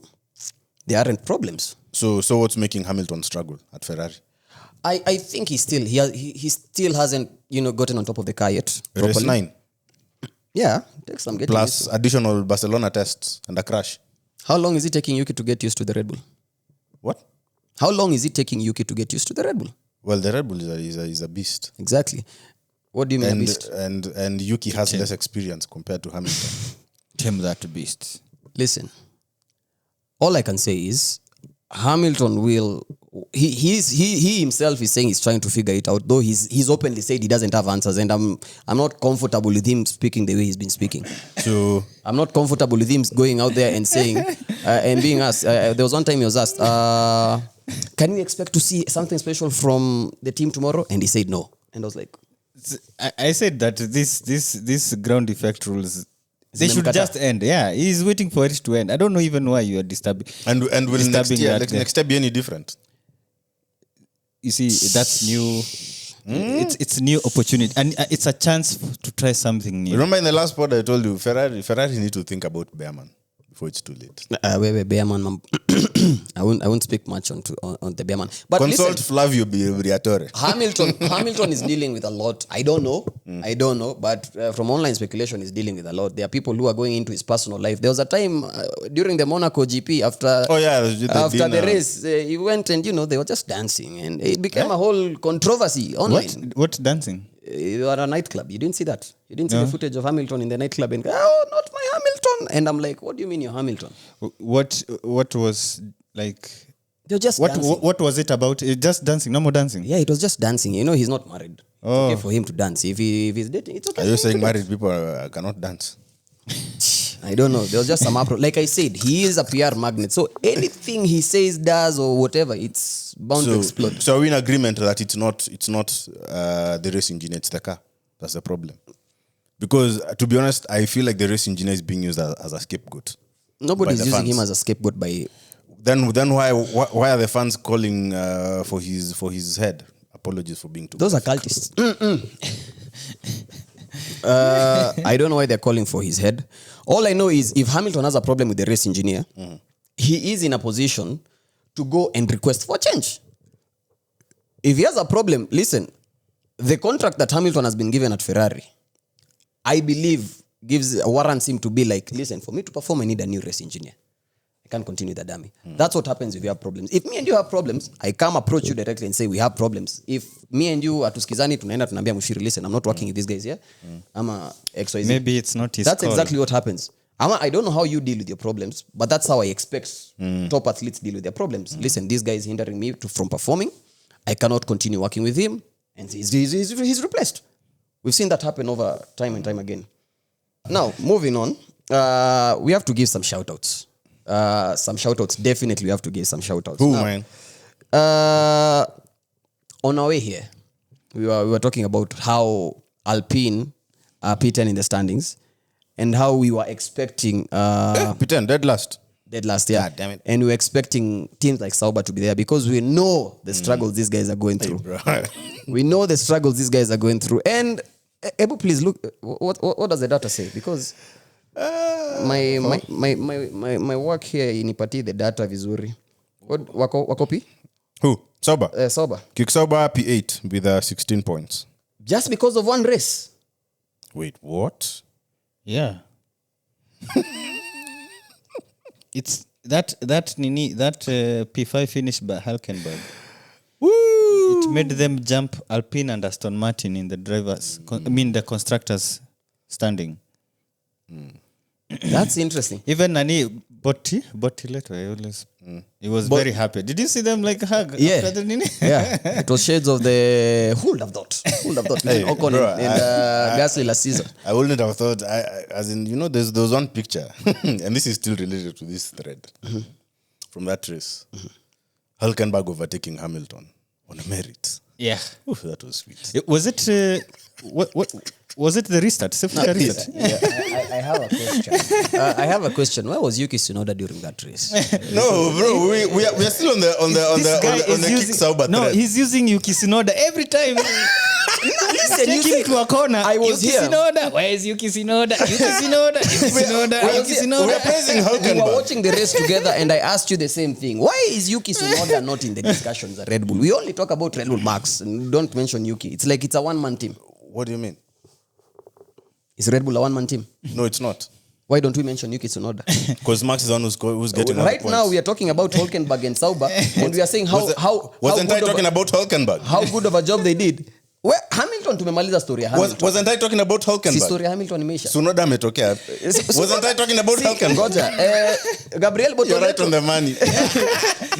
there aren't problems. so what's making Hamilton struggle at Ferrari? I think he still hasn't gotten on top of the car yet. Race Properly. 9 Yeah, takes some getting used plus additional Barcelona tests and a crash. to. How long is it taking Yuki to get used to the Red Bull? What? How long is it taking Yuki to get used to the Red Bull? Well, the Red Bull is a beast. Exactly. What do you mean a beast? And Yuki has less experience compared to Hamilton. Tame that beast. Listen, all I can say is Hamilton will. He himself is saying he's trying to figure it out. Though he's openly said he doesn't have answers, and I'm not comfortable with him speaking the way he's been speaking. So I'm not comfortable with him going out there and saying and being asked. There was one time he was asked, "Can we expect to see something special from the team tomorrow?" And he said no. And I was like, I said that this ground effect rules They should just end. Yeah, he's waiting for it to end. I don't know even why you are disturbing. And will next year, next year be any different? You see, that's new. It's new opportunity, and it's a chance to try something new. Remember in the last pod I told you, Ferrari need to think about Bearman before it's too late. Bearman. I won't speak much on the Bearman. But consult listen, Flavio Briatore. Hamilton is dealing with a lot. I don't know, but from online speculation, he's dealing with a lot. There are people who are going into his personal life. There was a time during the Monaco GP after the race, he went and they were just dancing, and it became a whole controversy online. What dancing? You are a nightclub. You didn't see that. You didn't see the footage of Hamilton in the nightclub and go, "Oh, not my Hamilton." And I'm like, "What do you mean you're Hamilton?" What was like? They're just dancing. What was it about? Just dancing, no more dancing. Yeah, it was just dancing. He's not married. Oh. It's okay for him to dance. If he's dating, it's okay. Are you saying married people cannot dance? I don't know. There was just some approach. Like I said, he is a PR magnet. So anything he says, does, or whatever, it's bound to explode. So are we in agreement that it's not the race engineer, it's the car? That's the problem. Because to be honest, I feel like the race engineer is being used as a scapegoat. Nobody's using him as a scapegoat by. Then why are the fans calling for his head? Apologies for being too. Those are cultists. I don't know why they're calling for his head. All I know is if Hamilton has a problem with the race engineer, he is in a position to go and request for change. If he has a problem, listen, the contract that Hamilton has been given at Ferrari, I believe warrants him to be like, listen, for me to perform, I need a new race engineer. I can't continue the dummy. That's what happens if you have problems. If me and you have problems, I come approach you directly and say we have problems. If me and you atuskizani tunaenda tunambia Mushiri, listen, I'm not working with these guys here. I'm a XYZ. Maybe it's not his That's call. exactly what happens. I don't know how you deal with your problems, but that's how I expect top athletes deal with their problems. Listen, this guy is hindering me from performing. I cannot continue working with him, and he's replaced. We've seen that happen over time and time again. Now, moving on, we have to give some shout-outs. Definitely we have to give some shout-outs. Who, man? On our way here, we were talking about how Alpine are P10 in the standings and how we were expecting P10, dead last, yeah. God damn it. And we were expecting teams like Sauber to be there because we know the struggles these guys are going through. We know the struggles these guys are going through. And Ebu, please look, what does the data say? Because my work here inipatie the data vizuri. Wako P? Who? Sauber. Sauber. Kick Sauber P8 with 16 points. Just because of one race. Wait, what? Yeah. It's that P5 finished by Hülkenberg. Woo! It made them jump Alpine and Aston Martin in the the constructors standing. That's interesting. Even Botti always. He was very happy. Did you see them like hug? Yeah. After the Nini? Yeah. It was shades of the who would have thought Hey, Ocon bro, and Gasly last season. I wouldn't have thought, as in, there was one picture, and this is still related to this thread from that race. Hülkenberg overtaking Hamilton on merit. Yeah. Oof, that was sweet. Was it what was it the restart? Safety restart? I have a question. I have a question. Where was Yuki Tsunoda during that race? No, bro, we are still on the kick Sauber No, thread. he's using Yuki Tsunoda every time. Listen, you Take him to a corner. I was Yuki here. Tsunoda. Where is Yuki Tsunoda? Yuki Tsunoda. Yuki Tsunoda. Yuki We are Tsunoda. praising We were Hülkenberg. watching the race together and I asked you the same thing. Why is Yuki Tsunoda not in the discussions at Red Bull? We only talk about Red Bull Max and don't mention Yuki. It's like it's a one-man team. What do you mean? Is Red Bull a one-man team? No, it's not. Why don't we mention Yuki Tsunoda? Because Max is the one who's getting all the Right points. now we are talking about Hülkenberg and Sauber and we are saying Wasn't I talking about Hülkenberg? how good of a job they did. Well, Hamilton tumemaliza story ya Hamilton. Wasn't I talking about Si Hülkenberg? story ya Hamilton imeisha. Tsunoda ametokea. Wasn't I talking about Hülkenberg? Ngoja. Gabriel You're right on Botoleto. the money.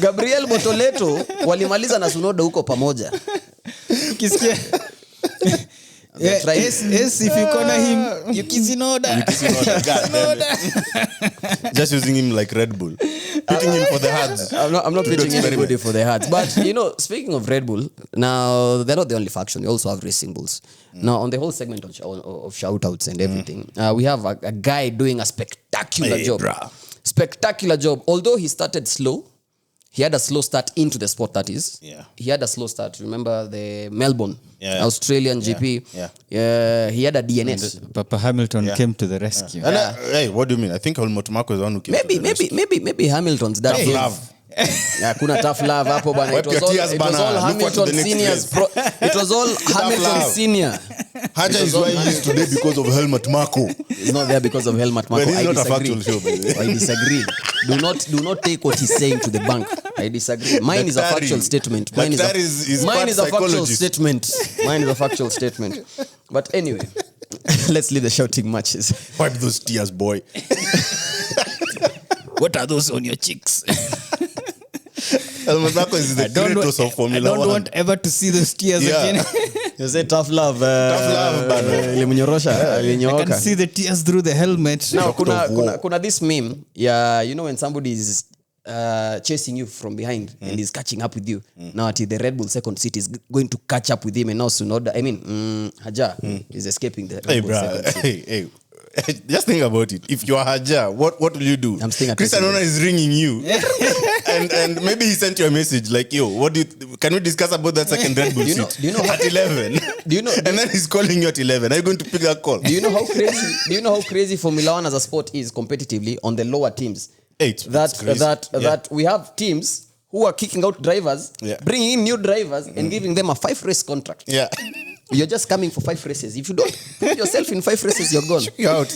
Gabriel Botoleto walimaliza na Tsunoda huko pamoja. Ukisikia They're trying. Yes, if you corner him, you kiss in order. God damn it. Just using him like Red Bull. Pitting him for the hards. I'm not To do pitching experiment. anybody for the hearts. But, speaking of Red Bull, now, they're not the only faction. They also have racing bulls. Now, on the whole segment of shoutouts and everything, we have a guy doing a spectacular job. Bruh. Spectacular job. Although he started slow, he had a slow start into the sport, that is. Yeah. He had a slow start. Remember the Melbourne, Yeah. Australian GP? Yeah. He had a DNS. Papa Hamilton came to the rescue. And hey, what do you mean? I think Helmut Marko is the one who came to the rescue. Maybe Hamilton's that Tough gave- love. Yeah, kuna tough love hapo bana. Wipe your tears, It was bana. all Look forward to Hamilton the next seniors. race. It was all Hamilton love. senior. Haja is why he is today because of Helmut Marko. He's not there because of Helmut Marko. Well, this I is not a disagree. factual show, by the way. I disagree. Do not take what he's saying to the bank. I disagree. Mine is a Daktari. factual statement. Mine is Daktari is mine part is a factual psychologist. statement. Mine is a factual statement. But anyway, let's leave the shouting matches. Wipe those tears, boy. What are those on your cheeks? Helmut Marko is the Kratos of I Formula don't 1. want ever to see those tears Yeah. again. You say tough love. Tough love, bana. Ilimnyorosha, I can ilinyooka. see the tears through the helmet. Now, Doctor of War. kuna this meme, yeah, when somebody is chasing you from behind and is catching up with you. Now, the Red Bull second seat is going to catch up with him, and now Tsunoda, Haja is escaping the Red Hey, Bull bro. second seat. Hey. Just think about it. If you're Haja, what will you do? I'm staying at Christian Tesla. Horner is ringing you, and maybe he sent you a message like, "Yo, can we discuss about that second Red Bull Do you know- seat do you know how- at 11?" Do you know- And then he's calling you at 11. Are you going to pick that call? Do you know how crazy Formula 1 as a sport is competitively on the lower teams? It's crazy. That we have teams who are kicking out drivers, Yeah. bringing in new drivers, and giving them a 5-race contract. Yeah. You're just coming for 5 races. If you don't put yourself in 5 races, you're gone. You're out.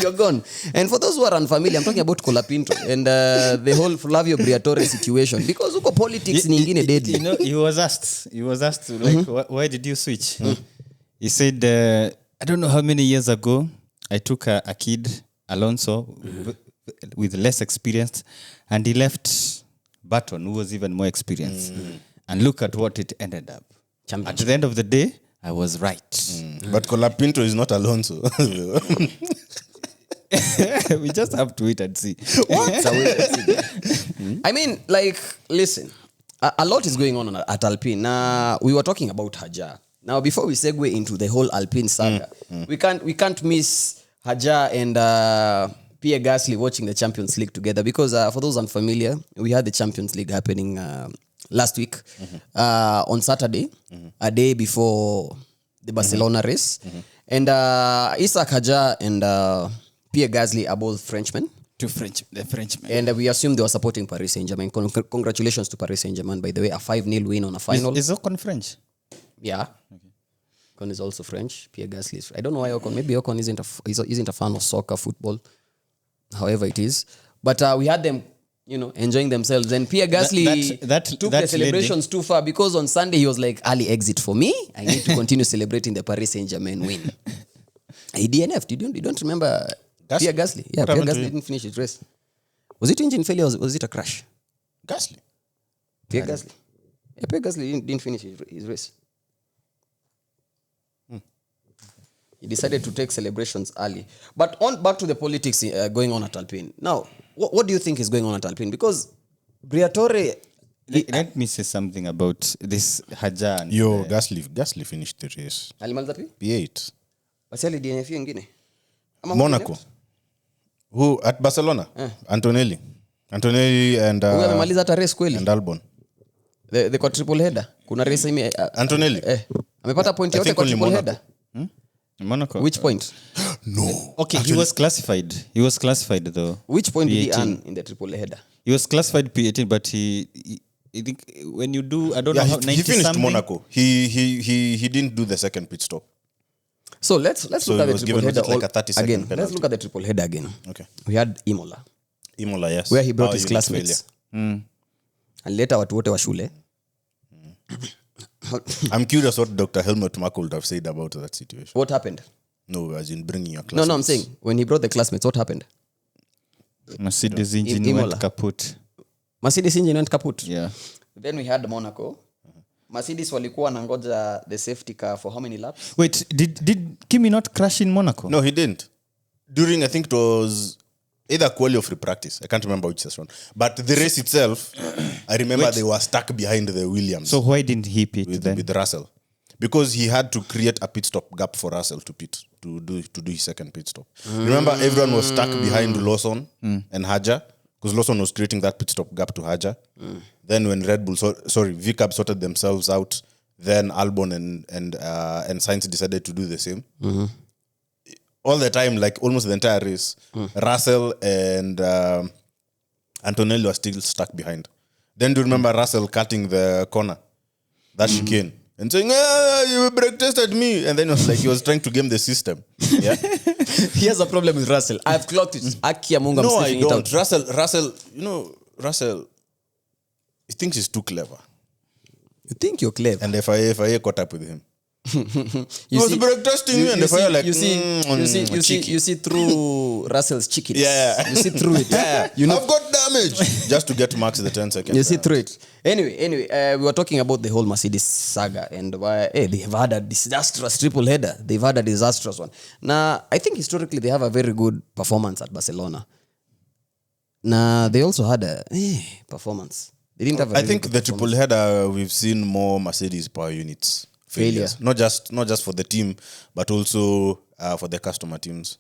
You're gone. And for those who are unfamiliar, I'm talking about Colapinto and the whole Flavio Briatore situation. Because uko politics ni ingine deadly. He was asked like, why did you switch? He said, I don't know how many years ago, I took a kid, Alonso, with less experience, and he left Button, who was even more experienced. And look at what it ended up. At the end of the day, I was right. But Colapinto is not Alonso. We just have to wait and see. I mean, like, listen, a lot is going on at Alpine. Now, we were talking about Haja. Now, before we segue into the whole Alpine saga, we can't miss Haja and Pierre Gasly watching the Champions League together. Because for those unfamiliar, we had the Champions League happening last week on Saturday, a day before the Barcelona race. And Isaac Haja and Pierre Gasly are both Frenchmen. The Frenchman. And we assume they were supporting Paris Saint-Germain. Congratulations to Paris Saint-Germain, by the way. A 5-0 win on a final. Is Ocon French? Yeah. Ocon is also French. Pierre Gasly is I don't know why Ocon. Maybe Ocon isn't a fan of soccer, football. However it is. But we had them, enjoying themselves. And Pierre Gasly took the celebrations too far because on Sunday he was like, early exit for me. I need to continue celebrating the Paris Saint-Germain win. He DNF'd. You don't remember Pierre Gasly? Yeah, What Pierre happened to Gasly him? didn't finish his race. Was it engine failure or was it a crash? Gasly. Pierre Gasly. Yeah, Pierre Gasly didn't finish his race. He decided to take celebrations early. But back to the politics going on at Alpine. Now, what do you think is going on at Alpine? Because Briatore... Let me say something about this Haja. And Gasly finished the race. Alimaliza pi? P8. Basi ali DNF ingine. Monaco. Who at Barcelona? Antonelli and Huyu amemaliza hata race kweli. and Albon. The quadruple header. Kuna race Antonelli. amepata point I yote think only quadruple Monaco. header. Monaco. Which point? No. Okay, he was classified. He was classified though. Which point did he P18. earn in the triple header? He was classified P18, but I think when you do, I don't know how He 90 finished something. Monaco. He didn't do the second pit stop. So let's So look he at the was triple given header like a 30-second again. penalty. Let's look at the triple header again. Okay. We had Imola, Imola, yes. where he brought Power his unit classmates. failure. Alileta watu wote wa shule. I'm curious what Dr. Helmut Marko would have said about that situation. What happened? No, as in bringing your classmates. No, I'm saying when he brought the classmates, what happened? Mercedes engine Imola. went kaput. Mercedes engine went kaput. Yeah. Then we had Monaco. Mercedes walikuwa nangoja the safety car for how many laps? Wait, did Kimi not crash in Monaco? No, he didn't. During, I think it was either quali or free practice. I can't remember which session. But the race itself, I remember they were stuck behind the Williams. So why didn't he pit then? With Russell. Because he had to create a pit stop gap for Russell to pit, to do his second pit stop. Remember, everyone was stuck behind Lawson and Haja, because Lawson was creating that pit stop gap to Haja. Then when Red Bull, VCAB sorted themselves out, then Albon and Sainz decided to do the same. All the time, like almost the entire race, Russell and Antonelli were still stuck behind. Then do you remember Russell cutting the corner, that chicane, and saying, you brake tested me. And then it was like he was trying to game the system. Yeah. He has a problem with Russell. I've clocked it. Aki ya Mungu, I'm No, I sniffing it don't. out. Russell, he thinks he's too clever. You think you're clever. And FIA caught up with him. You was brake testing me, and the FIA like, you see through Russell's chickens. Yeah. You see through it. yeah, You know, I've got damage. Just to get Max the 10 seconds. you see through it. Anyway, we were talking about the whole Mercedes saga and why they've had a disastrous triple header. They've had a disastrous one. Now, I think historically they have a very good performance at Barcelona. Now, they also had a performance. They didn't have a I really think good the triple header, we've seen more Mercedes power units failures. Not just for the team, but also for the customer teams.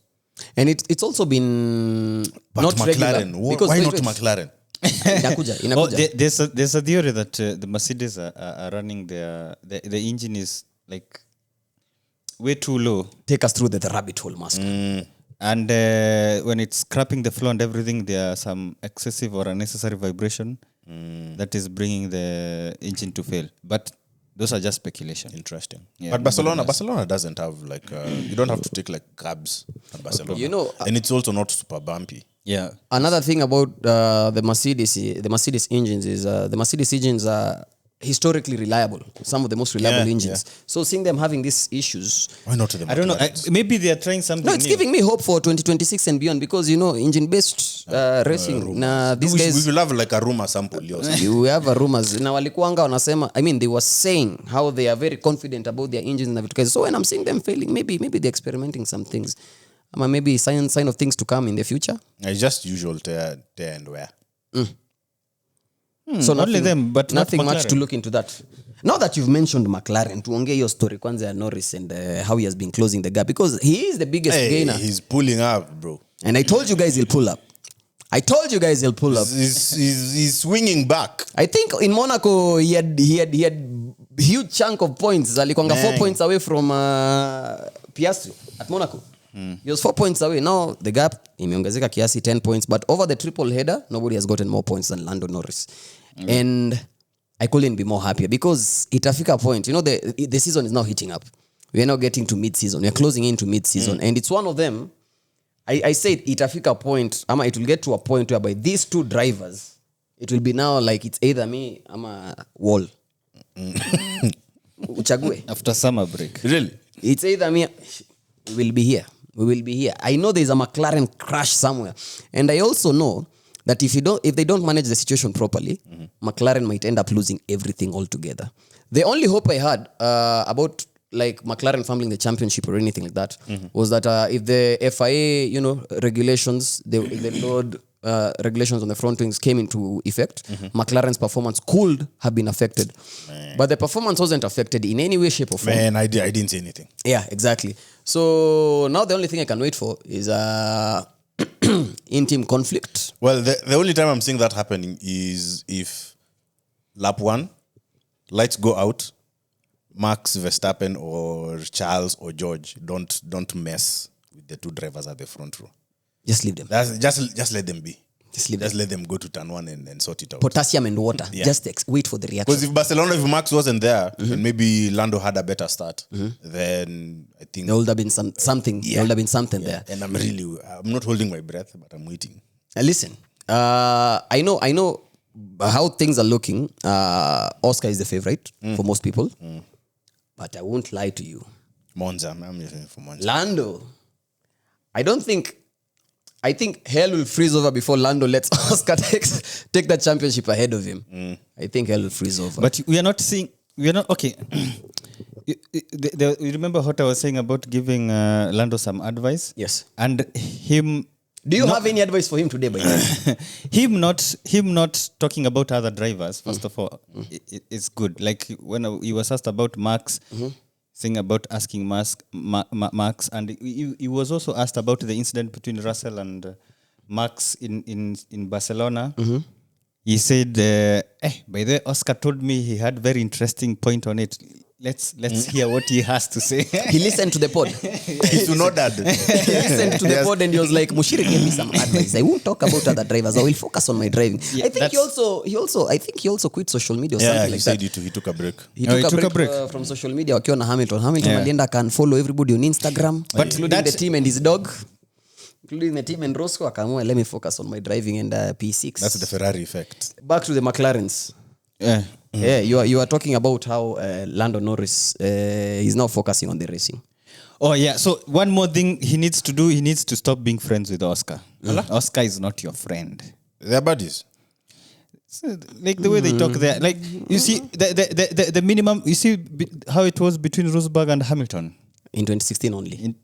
And it's also been But not McLaren, regular. Because why wait, not wait. McLaren? Inakuja. Oh, there's a theory that the Mercedes are running the engine is like way too low. Take us through the rabbit hole, master. And when it's scrapping the floor and everything, there are some excessive or unnecessary vibration that is bringing the engine to fail. But those are just speculation. Interesting. Yeah, But Barcelona doesn't have like you don't have to take like cabs at Barcelona. You know, and it's also not super bumpy. Yeah. Another thing about the Mercedes engines is the Mercedes engines are historically reliable. Some of the most reliable engines. So seeing them having these issues, Why not to the I don't know. McLarens? Maybe they are trying something no, it's new. giving me hope for 2026 and beyond because engine-based racing. Nah, these we guys. will have like a rumor sample. We have a rumors na walikuanga wanasema, I mean, they were saying how they are very confident about their engines na vitu kazi. So when I'm seeing them failing, maybe they're experimenting some things. Maybe sign of things to come in the future. It's just usual tear and wear. So only them, but not nothing much McLaren. to look into that. Now that you've mentioned McLaren, tuongee your story kwanza ya Norris and how he has been closing the gap because he is the biggest gainer. He's pulling up, bro. And I told you guys he'll pull up. He's swinging back. I think in Monaco he had huge chunk of points. Alikwanga 4 points away from Piastri at Monaco. He was 4 points away. Now the gap imeongezeka kiasi 10 points, but over the triple header nobody has gotten more points than Lando Norris. And I couldn't be more happier because itafika point. You know, the season is now heating up. We are now getting to mid-season. We are closing into mid-season. And it's one of them. I said itafika point. It will get to a point whereby these two drivers, it will be now like it's either me ama wall. Uchague. After summer break. Really? It's either me. We will be here. I know there's a McLaren crash somewhere. And I also know that if they don't manage the situation properly, McLaren might end up losing everything altogether. The only hope I had about like McLaren fumbling the championship or anything like that was that if the FIA, regulations, the load regulations on the front wings came into effect, McLaren's performance could have been affected. But the performance wasn't affected in any way, shape or form. Man, I didn't say anything. Yeah, exactly. So now the only thing I can wait for is in-team conflict. Well, the only time I'm seeing that happening is if lap 1, lights go out, Max Verstappen or Charles or George don't mess with the two drivers at the front row. Just leave them. Just let them be. Just leave them. Just let them go to turn 1 and sort it out. Potassium and water. Yeah. Just wait for the reaction. Because if Max wasn't there and maybe Lando had a better start, then I think There would have been something. Yeah. There would have been something there. And I'm not holding my breath, but I'm waiting. Listen, I know how things are looking. Oscar is the favorite for most people, but I won't lie to you. Monza, I'm listening for Monza. Lando, I think hell will freeze over before Lando lets Oscar take that championship ahead of him. I think hell will freeze over. But we are not seeing we are not okay. You remember what I was saying about giving Lando some advice? Yes. And him. Do you have any advice for him today, by the way? him not talking about other drivers. First of all, it's good. Like when he was asked about Max, saying about asking Max, and he was also asked about the incident between Russell and Max in Barcelona. He said, by the way, Oscar told me he had very interesting point on it. Let's hear what he has to say. He listened to the pod. He's to know that. He listened to the pod and he was like, Mushiri gave me some advice. I won't talk about other drivers. I will focus on my driving. Yeah, I think he also quit social media or something He like said that. he took a break. He took a break from social media wakiwa na Hamilton. Alienda can follow everybody on Instagram, including the team and his dog. Including the team and Roscoe, akaamua, let me focus on my driving and P6. That's the Ferrari effect. Back to the McLarens. Yeah. Yeah, you are talking about how Lando Norris is now focusing on the racing. Oh yeah. So one more thing he needs to do. He needs to stop being friends with Oscar. Oscar is not your friend. They're buddies. So, like the way they talk there. Like you see the minimum. You see how it was between Rosberg and Hamilton In 2016 only.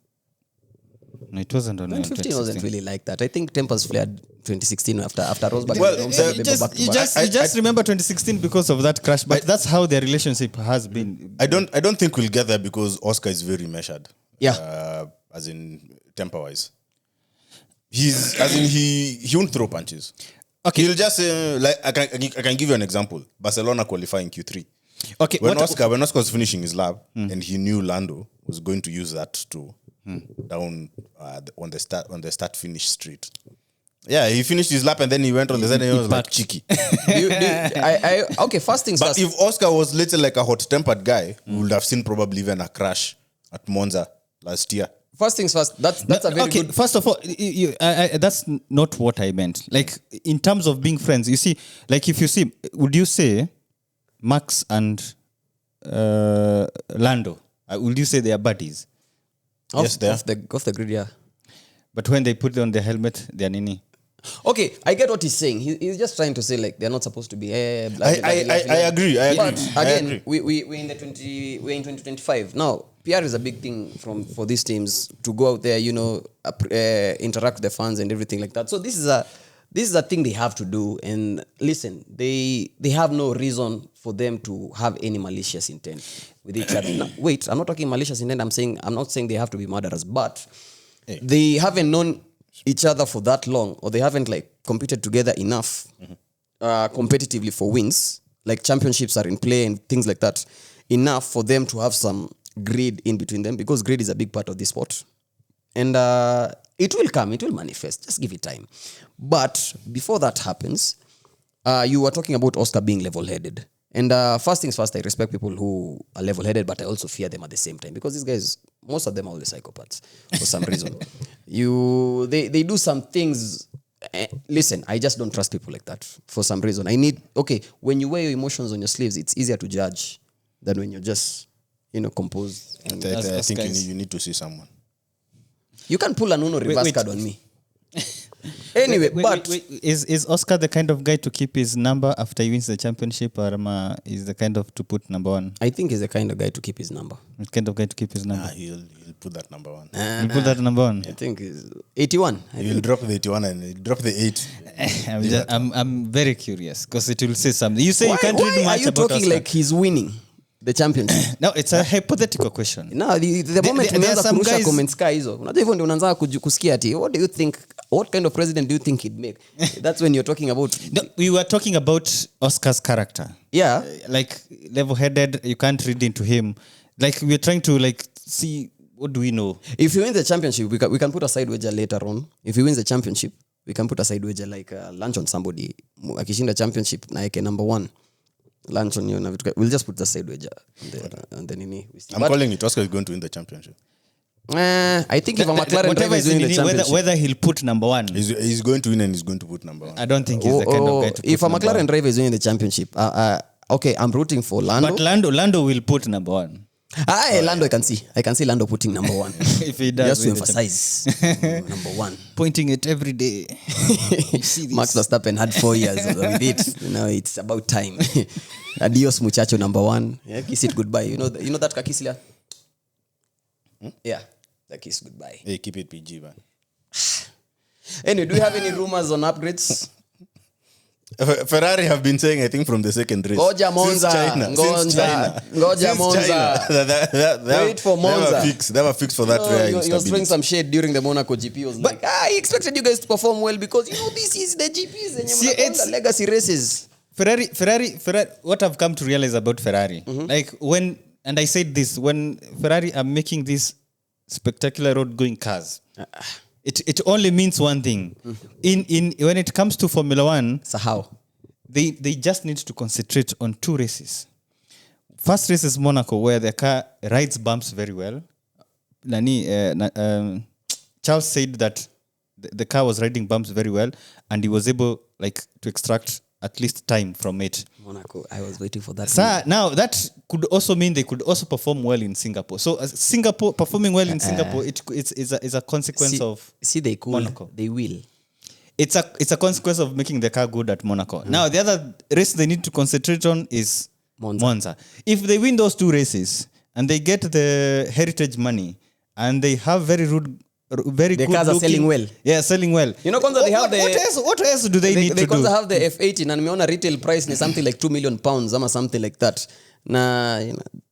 No, it wasn't on 2015 wasn't really like that. I think tempers flared 2016 after Rosberg. Well, You just remember 2016 because of that crash, but that's how their relationship has been. I don't think we'll get there because Oscar is very measured. Yeah. As in temper wise. He won't throw punches. Okay. He'll just I can give you an example. Barcelona qualifying Q3. Okay. When Oscar was finishing his lap and he knew Lando was going to use that to down on the start finish street. Yeah, he finished his lap and then he went on the side and he was like cheeky. Okay, first things But first. if Oscar was little like a hot-tempered guy, we would have seen probably even a crash at Monza last year. First things first. That's a very Okay, good. first of all, that's not what I meant. Like in terms of being friends, you see, like if you see, would you say Max and Lando? Would you say they are buddies? Yes, they are. Off the grid, yeah. But when they put on the helmet, they are nini. Okay, I get what he's saying. He's just trying to say like they're not supposed to be. I agree. But I again, agree. we're in 2025 now. PR is a big thing for these teams to go out there, interact with the fans and everything like that. So this is a thing they have to do. And listen, they have no reason for them to have any malicious intent with each other. No, wait, I'm not talking malicious intent. I'm not saying they have to be murderers, but they haven't known each other for that long, or they haven't like competed together enough competitively for wins. Like championships are in play and things like that, enough for them to have some grid in between them, because grid is a big part of this sport. And it will come, it will manifest. Just give it time. But before that happens, you were talking about Oscar being level-headed. And first things first, I respect people who are level-headed, but I also fear them at the same time, because these guys, most of them are all the psychopaths for some reason. They do some things. Listen, I just don't trust people like that for some reason. When you wear your emotions on your sleeves, it's easier to judge than when you're just, composed. And I think you need to see someone. you can pull an Uno reverse card on me. Anyway, wait. Is Oscar the kind of guy to keep his number after he wins the championship, or is the kind of to put number one? I think he's the kind of guy to keep his number. The kind of guy to keep his number. He'll put that number one. He'll put that number one. I think he's 81. He'll drop the 81 and he'll drop the 8. I'm very curious because it will say something. You say you can't read Why much are you about talking Oscar. like he's winning the championship? No, it's a hypothetical question. No, the moment there are unaanza some kurusha guys- comments ka hizo, unajua hivyo ndio unaanza kusikia ati what kind of president do you think he'd make? That's when you're talking about No, we were talking about Oscar's character. yeah. Like level-headed, you can't read into him. Like we're trying to see what do we know. If he wins the championship, we can put a side wager later on. If he wins the championship, we can put a side wager like lunch on somebody. Akishinda championship na yake number 1. Lunch on you. We'll just put the side wager on the nini. I'm calling it. Oscar is going to win the championship. I think if a McLaren Whatever driver is is winning the in championship, whether he'll put number one. He's going to win and he's going to put number one. I don't think he's the kind of guy to put if a number McLaren one. driver is winning the championship, okay, I'm rooting for Lando. But Lando will put number one. Lando, I can see Lando putting number 1. If he does, just to emphasize number 1. Pointing it every day. You see this? Max Verstappen had 4 years with it. It's about time. Adios muchacho number 1. Yeah, kiss it goodbye. You know that kakisilia? Yeah, that kiss goodbye. Hey, keep it PG, man. Anyway, do you have any rumors on upgrades? Ferrari have been saying, I think, from the second race. Goja Monza. Since China. Wait for Monza. They have a fix for that rare He was instability. throwing some shade during the Monaco GP. He was like, I expected you guys to perform well because, this is the GPs and it's the legacy races. Ferrari, what I've come to realize about Ferrari, like and I said this, when Ferrari are making these spectacular road-going cars, it only means one thing. In when it comes to Formula 1, So how? they just need to concentrate on 2 races. First race is Monaco, where the car rides bumps very well. Charles said that the car was riding bumps very well, and he was able to extract at least time from it. Monaco, I was waiting for that. So now that could also mean they could also perform well in Singapore. So Singapore performing well in Singapore, it's a consequence of they could. Monaco. They will. It's a consequence of making the car good at Monaco. Now the other race they need to concentrate on is Monza. If they win those 2 races and they get the heritage money and they have very The good cars are selling well. Yeah, selling well. Kwanza they have what else do they need to do? They have the F18 and meona retail price ni something like £2 million or something like that. Na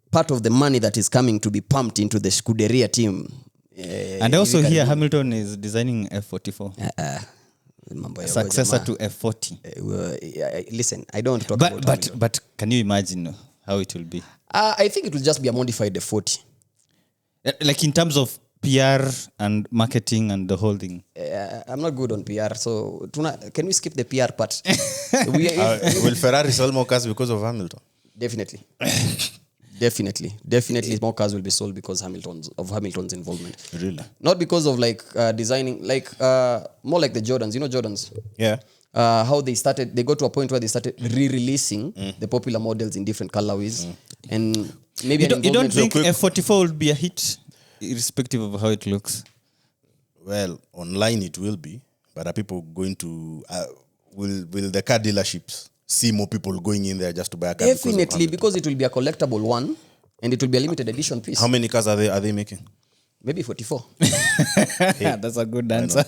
part of the money that is coming to be pumped into the Scuderia team. And also here Hamilton is designing F44. Successor to F40. Listen, I don't want to talk about Hamilton. But can you imagine how it will be? I think it will just be a modified F40. Like in terms of PR and marketing and the whole thing. I'm not good on PR, so can we skip the PR part? Will Ferrari sell more cars because of Hamilton? Definitely. Definitely more cars will be sold because of Hamilton's involvement. Really? Not because of designing, more like the Jordans. You know Jordans? Yeah. how they got to a point where they started re-releasing the popular models in different colorways. And maybe you don't think F44 will be a hit, irrespective of how it looks? Well, online it will be, but are people going to will the car dealerships see more people going in there just to buy a car? Definitely, because it will be a collectible one and it will be a limited edition piece. How many cars are they making? Maybe 44. Hey, that's a good answer.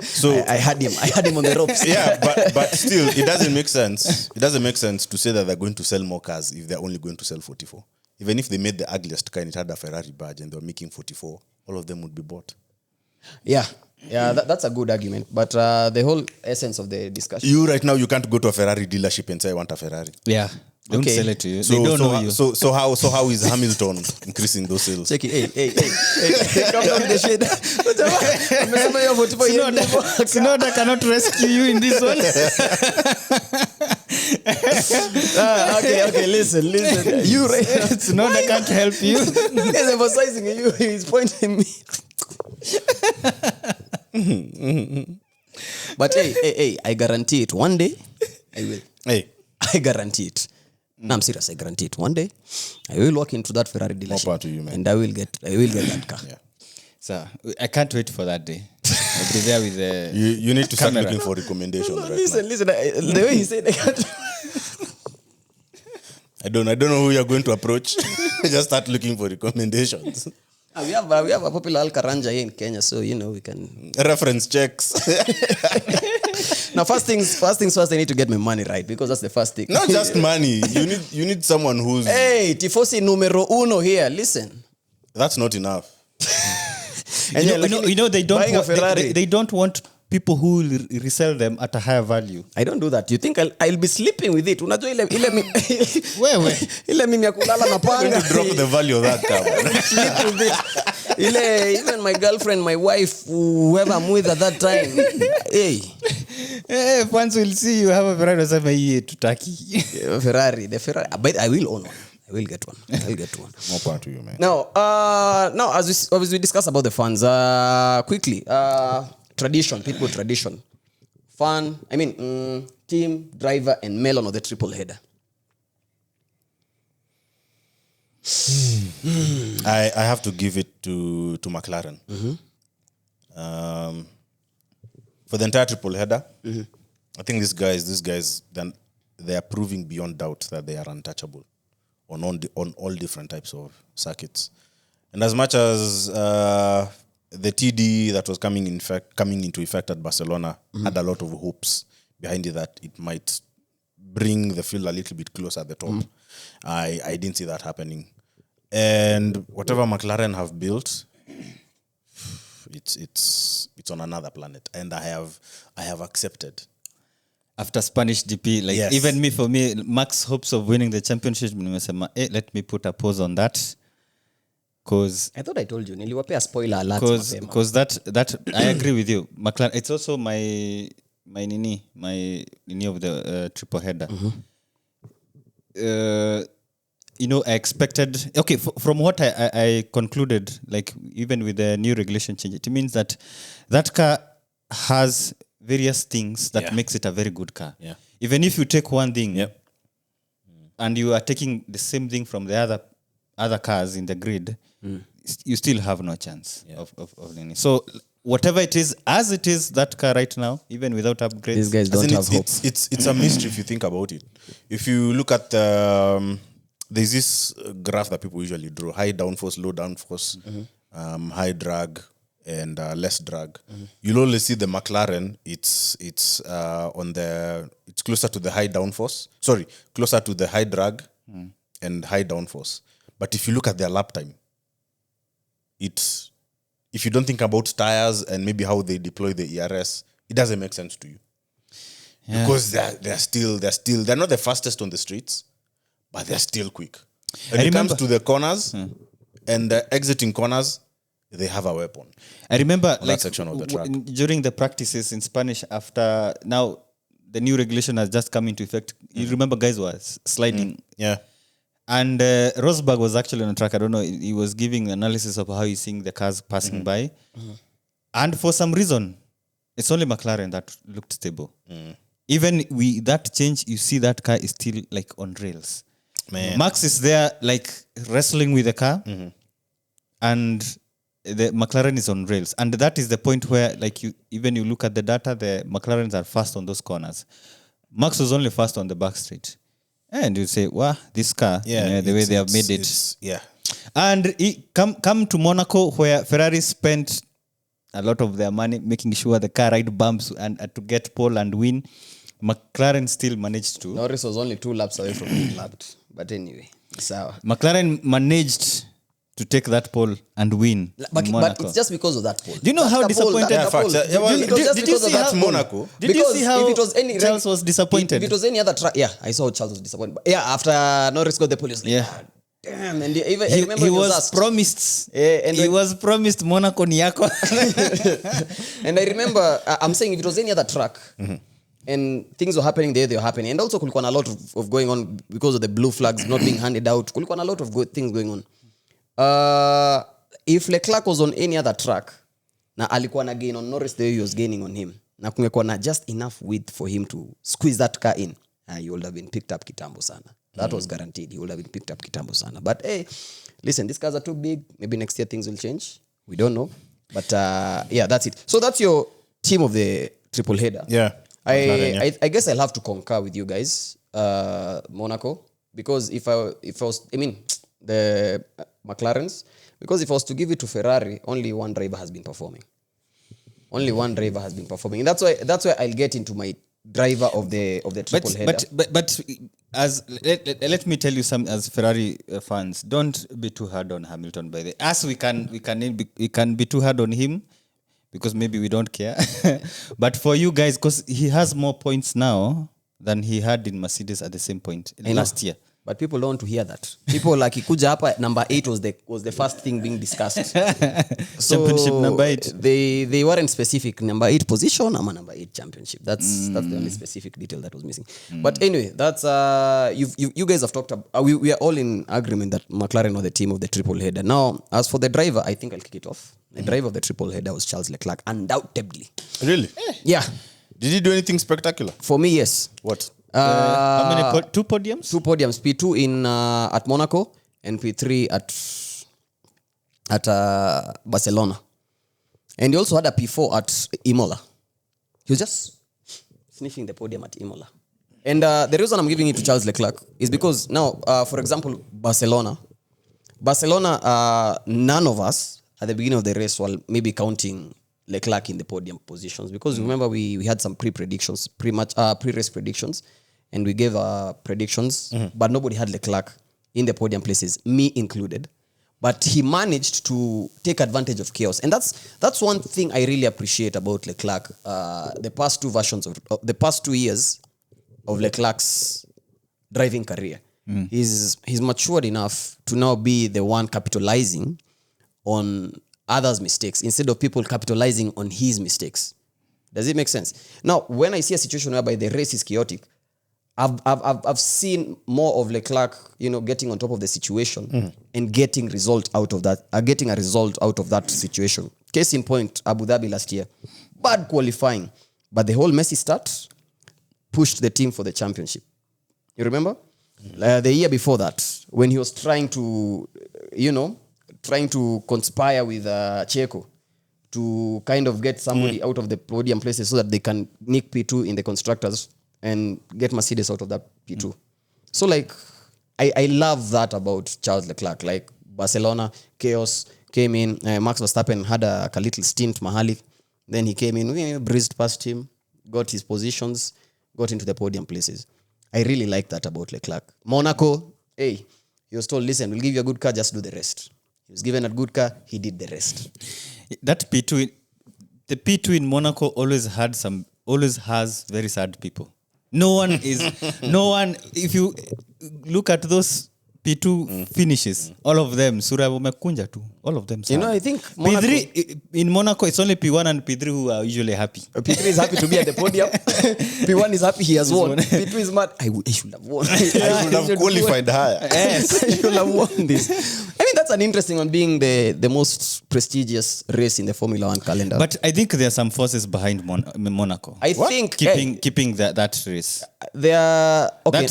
So I had him on the ropes. Yeah, but still, it doesn't make sense. It doesn't make sense to say that they're going to sell more cars if they're only going to sell 44. Even if they made the ugliest car and it had a Ferrari badge and they were making 44, all of them would be bought. Yeah, that's a good argument. But the whole essence of the discussion. You right now, you can't go to a Ferrari dealership and say, I want a Ferrari. Yeah. Don't Okay. sell it to you. They don't know you. So how is Hamilton increasing those sales? Check it. Hey. Come down with the shade. Amesema hiyo 44 years. Tsunoda cannot rescue you in this one. Okay, listen. You Tsunoda can't help you. He's emphasizing you. He's pointing me. But hey, I guarantee it. One day, I will. Hey. I guarantee it. No, I'm serious. I guarantee it. One day, I will walk into that Ferrari dealership. More power to you, man. And I will get that car. Yeah. So I can't wait for that day. I'll be there with the You need to start camera. looking for recommendations right Listen. The way he said, I can't. now. I don't know who you're going to approach. Just start looking for recommendations. We have a popular Alcaranja here in Kenya, so we can. Reference checks. Now, first things first. I need to get my money right because that's the first thing. Not just money. You need someone who's. Hey, tifosi numero uno here. Listen. That's not enough. And they don't buying a want, Ferrari. they don't want people who will resell them at a higher value. I don't do that. You think I'll be sleeping with it? Unajua ile mimi ya kulala na Going panga. to drop the value of that car. Sleep with it. Even my girlfriend, my wife, whoever I'm with at that time. Hey. Once we'll see you have a Ferrari to Turkey. Ferrari. But I will own one. I will get one. I'll get one. More power to you, man. Now, as we discuss about the fans, quickly, tradition, pitboard tradition. Fan, team, driver, and melon of the triple header. I have to give it to McLaren. For the entire triple header, I think these guys, then they are proving beyond doubt that they are untouchable on all different types of circuits. And as much as the TD that was coming into effect at Barcelona had a lot of hopes behind it that it might bring the field a little bit closer at the top, I didn't see that happening. And whatever McLaren have built, it's on another planet, and I have accepted. After Spanish GP, like Yes. even for me, Max hopes of winning the championship. Let me put a pause on that, because I thought I told you. Niliwapea spoiler alert mapema. because that I agree with you. McLaren. It's also my nini of the triple header. I expected. Okay, from what I concluded, like even with the new regulation change, it means that car has various things that makes it a very good car. Yeah. Even if you take one thing, and you are taking the same thing from the other cars in the grid, you still have no chance of winning. So whatever it is, as it is that car right now, even without upgrades, These guys don't have hope. It's a mystery if you think about it. If you look at there's this graph that people usually draw: high downforce, low downforce, high drag, and less drag. You'll only see the McLaren. It's closer to the high downforce. Sorry, closer to the high drag and high downforce. But if you look at their lap time, if you don't think about tires and maybe how they deploy the ERS, it doesn't make sense to you. Yeah. Because they're not the fastest on the streets, but they're still quick. When it comes to the corners and the exiting corners, they have a weapon. I remember that section of the track. During the practices in Spanish, after now the new regulation has just come into effect. You remember guys were sliding. Yeah. And Rosberg was actually on the track. I don't know. He was giving analysis of how he's seeing the cars passing by. And for some reason, it's only McLaren that looked stable. Even with that change, you see that car is still like on rails. Man. Max is there like wrestling with the car. And the McLaren is on rails. And that is the point where like you look at the data, the McLarens are fast on those corners. Max was only fast on the back straight. And you say, wow, this car, the way they have made it. Yeah. And come to Monaco, where Ferrari spent a lot of their money making sure the car ride bumps and to get pole and win. McLaren still managed to. Norris was only 2 laps away from being lapped. But anyway, sour. McLaren managed to take that pole and win. But it's just because of that pole. Do you know how disappointed? Did you see that's Monaco? Did you see how if it was any Charles was disappointed? If it was any other track, I saw Charles was disappointed. But after Norris got the pole, he was like, damn. And I remember he was promised. He was promised Monaco Niako. And I remember, I'm saying if it was any other track, and things were happening there, they were happening. And also, kulikuwa a lot of going on because of the blue flags not being handed out. Kulikuwa a lot of good things going on. If Leclerc was on any other track, na alikuwa na gain on Norris the way he was gaining on him, na kungekuwa na just enough width for him to squeeze that car in, he would have been picked up kitambo sana. That was guaranteed. He would have been picked up kitambo sana. But hey, listen, these cars are too big. Maybe next year things will change. We don't know. But that's it. So that's your team of the triple header. Yeah. I guess I'll have to concur with you guys, Monaco, because if I was, the McLarens, because if I was to give it to Ferrari, only one driver has been performing. And that's why I'll get into my driver of the triple header. But as let me tell you some as Ferrari fans, don't be too hard on Hamilton. By the as we can be too hard on him because maybe we don't care. But for you guys, because he has more points now than he had in Mercedes at the same point last year. But people don't want to hear that. People like Ikuja hapa, number 8 was the first thing being discussed. Championship number 8. They weren't specific number 8 position or number 8 championship. That's the only specific detail that was missing. But anyway, that's you guys have talked about. We are all in agreement that McLaren are the team of the triple header. Now, as for the driver, I think I'll kick it off. The driver of the triple header was Charles Leclerc, undoubtedly. Really? Yeah. Did he do anything spectacular? For me, yes. What? How many 2 podiums? 2 podiums. P2 in at Monaco, and P3 at Barcelona. And he also had a P4 at Imola. He was just sniffing the podium at Imola. And the reason I'm giving it to Charles Leclerc is because now, for example, Barcelona, none of us at the beginning of the race were maybe counting Leclerc in the podium positions, because remember we had some pre-race predictions, and we gave predictions, but nobody had Leclerc in the podium places, me included. But he managed to take advantage of chaos, and that's one thing I really appreciate about Leclerc. The past 2 years of Leclerc's driving career, he's matured enough to now be the one capitalizing on others' mistakes instead of people capitalizing on his mistakes. Does it make sense? Now, when I see a situation whereby the race is chaotic, I've seen more of Leclerc, getting on top of the situation and getting a result out of that situation. Case in point, Abu Dhabi last year, bad qualifying, but the whole messy start pushed the team for the championship. You remember? The year before that, when he was trying to conspire with Checo to kind of get somebody out of the podium places so that they can nick P2 in the constructors and get Mercedes out of that P2. So I love that about Charles Leclerc. Like Barcelona, chaos, came in, Max Verstappen had a little stint mahali, then he came in, breezed past him, got his positions, got into the podium places. I really like that about Leclerc. Monaco, he was told, listen, we'll give you a good car, just do the rest. He was given a good car, he did the rest. That P2, the P2 in Monaco always has very sad people. No one, if you look at those P2 finishes, all of them, Sura umekunja tu, all of them sad. I think Monaco, P3, in Monaco, it's only P1 and P3 who are usually happy. P3 is happy to be at the podium. P1 is happy he has won. P2 is mad. I should have won. I should have qualified higher. Yes, I should have won this. I mean, that's an interesting one, being the most prestigious race in the Formula 1 calendar. But I think there are some forces behind Monaco. I think keeping that race. They are okay.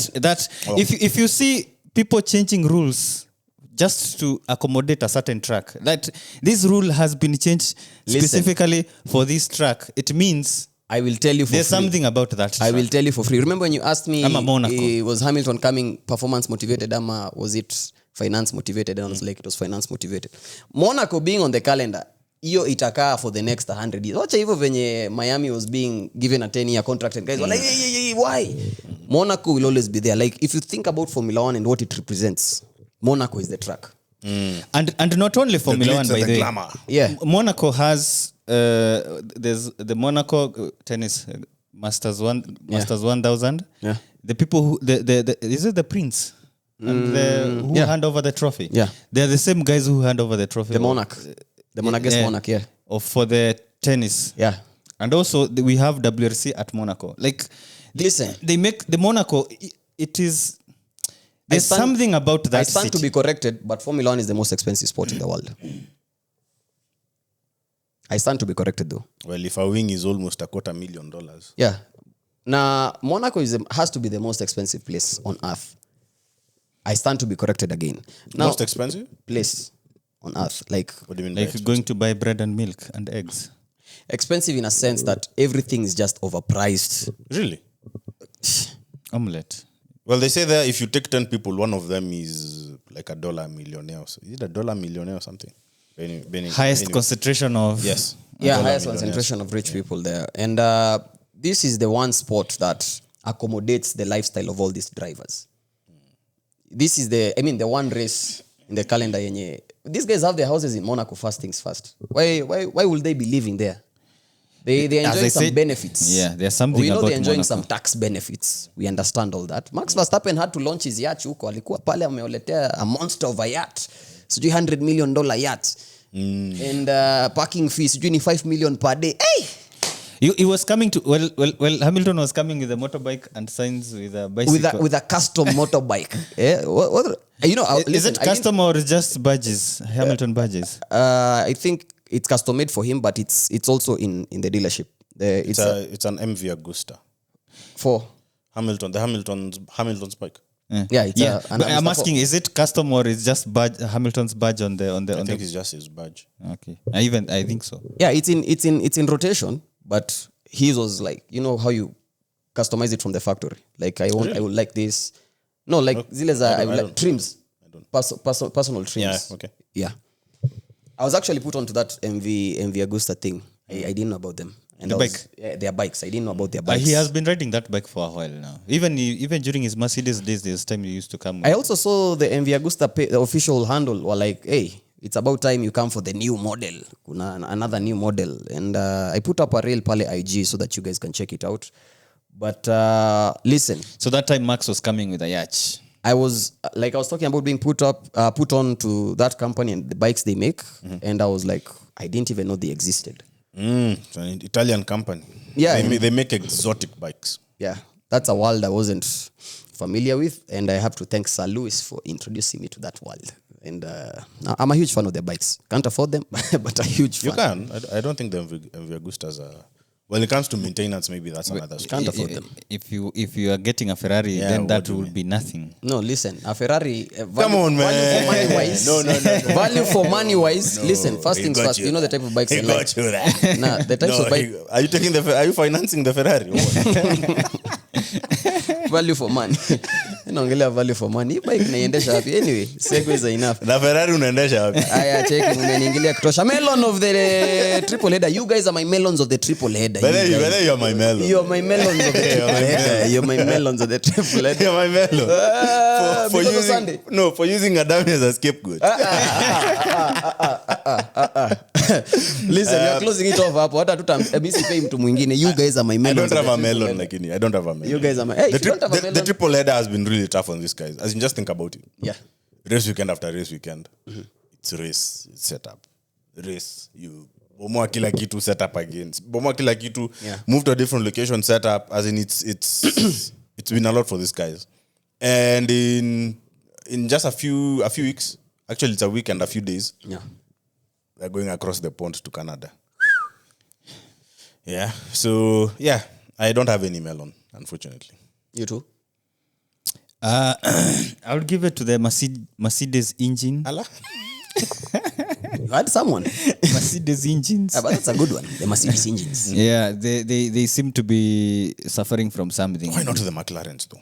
If you see people changing rules just to accommodate a certain track, that this rule has been changed specifically for this track, it means I will tell you for there's free. Something about that track. I will tell you for free. Remember when you asked me, Monaco. Was Hamilton coming performance motivated, or was it finance motivated? And I was like, it was finance motivated. Monaco being on the calendar, hiyo itakaa for the next 100 years. Wacha hivyo venye Miami was being given a 10-year contract and guys were like, why? Monaco will always be there. Like, if you think about Formula 1 and what it represents, Monaco is the track. And not only Formula 1, by the way. Glamour. Yeah. Monaco has there's the Monaco tennis Masters 1000. Yeah. The people who is it the prince and who hand over the trophy? Yeah. They're the same guys who hand over the trophy. The monarch. The monegasque monarch, yeah. Or for the tennis. Yeah. And also we have WRC at Monaco. Like, listen, they make the Monaco. It is. There's something about that. I stand city. to be corrected, but Formula 1 is the most expensive sport in the world. I stand to be corrected, though. Well, if a wing is almost $250,000. Yeah. Now, Monaco has to be the most expensive place on earth. I stand to be corrected again. Now, Most expensive? place on earth. Like, What do you mean by Like expensive? going to buy bread and milk and eggs. expensive in a sense that everything is just overpriced. Really? Omelette. Well, they say that if you take 10 people, one of them is like $1 millionaire. So is it $1 millionaire or something? Highest concentration of... Yes. Yeah, $1 highest millionaires. concentration of rich people there. And this is the one sport that accommodates the lifestyle of all these drivers. This is the one race in the calendar. These guys have their houses in Monaco, first things first. Why would they be living there? They're enjoying some benefits. Yeah, there's something We know about they're enjoying Monaco. some tax benefits. We understand all that. Max Verstappen had to launch his yacht huko. Alikuwa pale ameoletea a monster of a yacht. Sijui $100 million yacht. And parking fees, sijui ni $5 million per day. Hey! He was coming to... Well, Hamilton was coming with a motorbike and signs with a bicycle. With a custom motorbike. Yeah? Is it custom or just badges? Hamilton badges? I think it's custom made for him, but it's also in the dealership. It's an MV Agusta. For Hamilton's bike. Yeah, it's Yeah, an but I'm Mr. asking, is it custom or is just Hamilton's badge on the I think it's just his badge. Okay, I think so. Yeah, it's in rotation, but his was like, you know how you customize it from the factory. Like I would like this. No, like zile I would like trims. Personal trims. Yeah, okay. Yeah. I was actually put onto that MV Agusta thing. I didn't know about them. And The bike? Their bikes. I didn't know about their bikes. He has been riding that bike for a while now. Even during his Mercedes days, there's time he used to come. I also saw the MV Agusta the official handle were like, hey, it's about time you come for the new model. Kuna another new model. And I put up a reel pale IG so that you guys can check it out. But listen. So that time Max was coming with a yacht. I was talking about being put on to that company and the bikes they make. And I was like, I didn't even know they existed. It's an Italian company. Yeah. They make exotic bikes. Yeah, that's a world I wasn't familiar with, and I have to thank Sir Lewis for introducing me to that world. And I'm a huge fan of their bikes. Can't afford them, but a huge fan. You can. I don't think the MV Agustas are... When it comes to maintenance, maybe that's another story. Can't afford them. If you are getting a Ferrari, then that will be nothing. No, listen, a Ferrari. Come on, man. Value for money wise. No. Value for money wise. No, Listen, first he things got first. you. You know the type of bikes He I got like. you that. Nah, the types of bike. Are you financing the Ferrari? Value for money. Naongelea value for money. Hii bike naiendesha wapi? Anyway, segues are enough. Na Ferrari unaendesha wapi? Aya, cheki umeniingilia kutosha. Melon of the triple header. You guys are my melons of the triple header. Whether you're my melon. You're my melons of the triple header. You're my melons of the triple header. You're my melon. For using for using Adami as a scapegoat. Listen, you're closing it off hapo. Hata tutamsipei mtu mwingine. You guys are my I melons. don't have a melon like any. I don't have a melon. You guys are my... Hey, if you don't have a melon... The triple header has been really tough on these guys. As in, just think about it. Yeah. Race weekend after race weekend. It's race. It's setup. Race. You bomoa kila kitu, set up again. Bomoa kila kitu, move to a different location, set up. As in, it's been a lot for these guys. And in just a few weeks, actually it's a week and a few days. Yeah. They're going across the pond to Canada. Yeah. So yeah, I don't have any melon, unfortunately. You too? I would give it to the Mercedes engine. Allah. You had someone. Mercedes engines. But that's a good one. The Mercedes engines. Yeah, they seem to be suffering from something. Why not the McLarens though?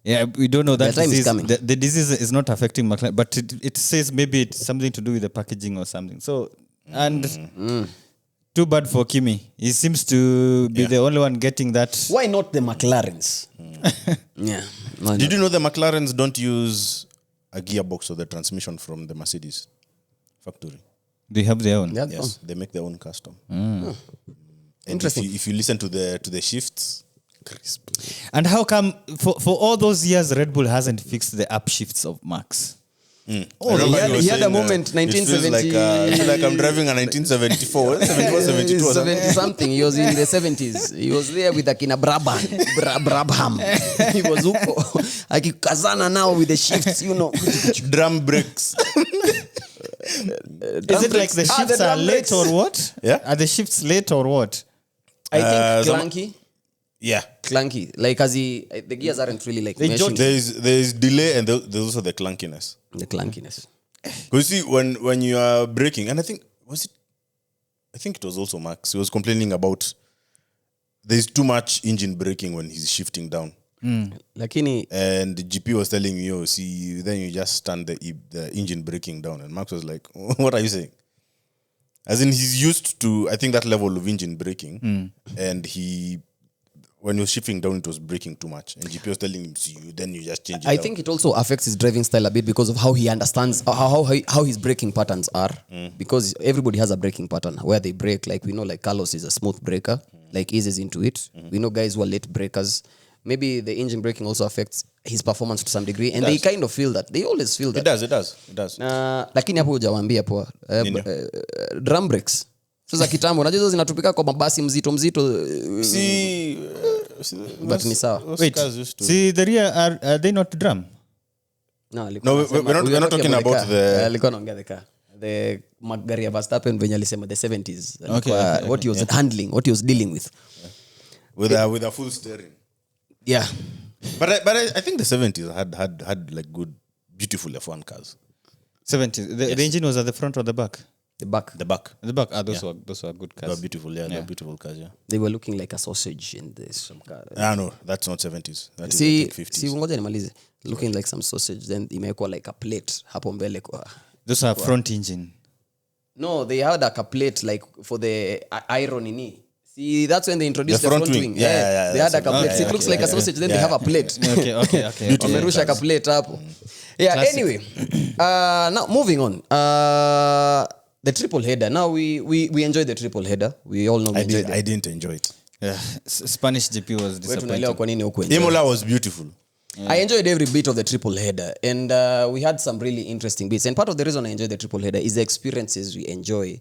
Yeah, we don't know that The time is disease. coming. The disease is not affecting McLaren, but it says maybe it's something to do with the packaging or something. So, and too bad for Kimi. He seems to be the only one getting that. Why not the McLarens? Yeah. Why Did not? you know the McLarens don't use a gearbox or the transmission from the Mercedes factory? They have their own. Yeah, Yes, they make their own custom. Oh. And Interesting. if you listen to the shifts, crisp. And how come for all those years Red Bull hasn't fixed the upshifts of Max? Oh, he had a moment, 1970. I feel like I'm driving a 1974, 74, 72 or something. 70 something. He was in the 70s. He was there with Akina Brabham. He was huko. Akikazana now with the shifts, you know. Drum brakes. Is it like the shifts are late or what? Yeah. Are the shifts late or what? I think some- clunky. Yeah. Clunky. Like as the gears aren't really like They meshing. There's delay and there's also the clunkiness. The clunkiness. Because you see, when you are braking, and I think it was also Max. He was complaining about there's too much engine braking when he's shifting down. Lakini And the GP was telling me, see, then you just stand the engine braking down. And Max was like, what are you saying? As in, he's used to, I think, that level of engine braking. And when he was shifting down, it was braking too much. And GP was telling him, see, then you just change it I down. think it also affects his driving style a bit because of how he understands how his braking patterns are. Because everybody has a braking pattern where they brake. Like we know, like Carlos is a smooth breaker, like eases into it. We know guys who are late breakers. Maybe the engine braking also affects his performance to some degree, and they kind of feel that. They always feel that. It does. Lakini hapo hujawaambia poa. Drum brakes. Sasa kitambo unajua hizo zinatupika kwa mabasi mzito. But ni sawa. Wait, see the rear are they not drum? No, we're not talking about the... alikuwa anaongea the car. The magari ya Verstappen venye alisema the 70s. Okay. What he was handling, what he was dealing with. With a full steering. Yeah. I think the 70s had like good, beautiful F1 cars. 70s. The engine was at the front or the back? The back. The back. The back. Those were good They cars. were beautiful, they were beautiful cars, yeah. They were looking like a sausage in this car. No, that's not 70s. That is See, 50s. ngoja nimalize. Looking like some sausage, then imekuwa like a plate hapo mbele kwa. Those are front engine. No, they had like a plate like for the iron in it. See, that's when they introduced the front wing. Yeah, they had like a plate. okay, See, it looks like a sausage, then they have a plate. Okay. Wamerusha ka plate hapo. Yeah, Classic. anyway. Now moving on. The triple header. Now we enjoyed the triple header. We all know we enjoyed it. I didn't enjoy it. Yeah. Spanish GP was Wewe disappointing. tunaelewa kwa nini huko enjoy. Imola was beautiful. I enjoyed every bit of the triple header, and we had some really interesting bits. And part of the reason I enjoy the triple header is the experiences we enjoy,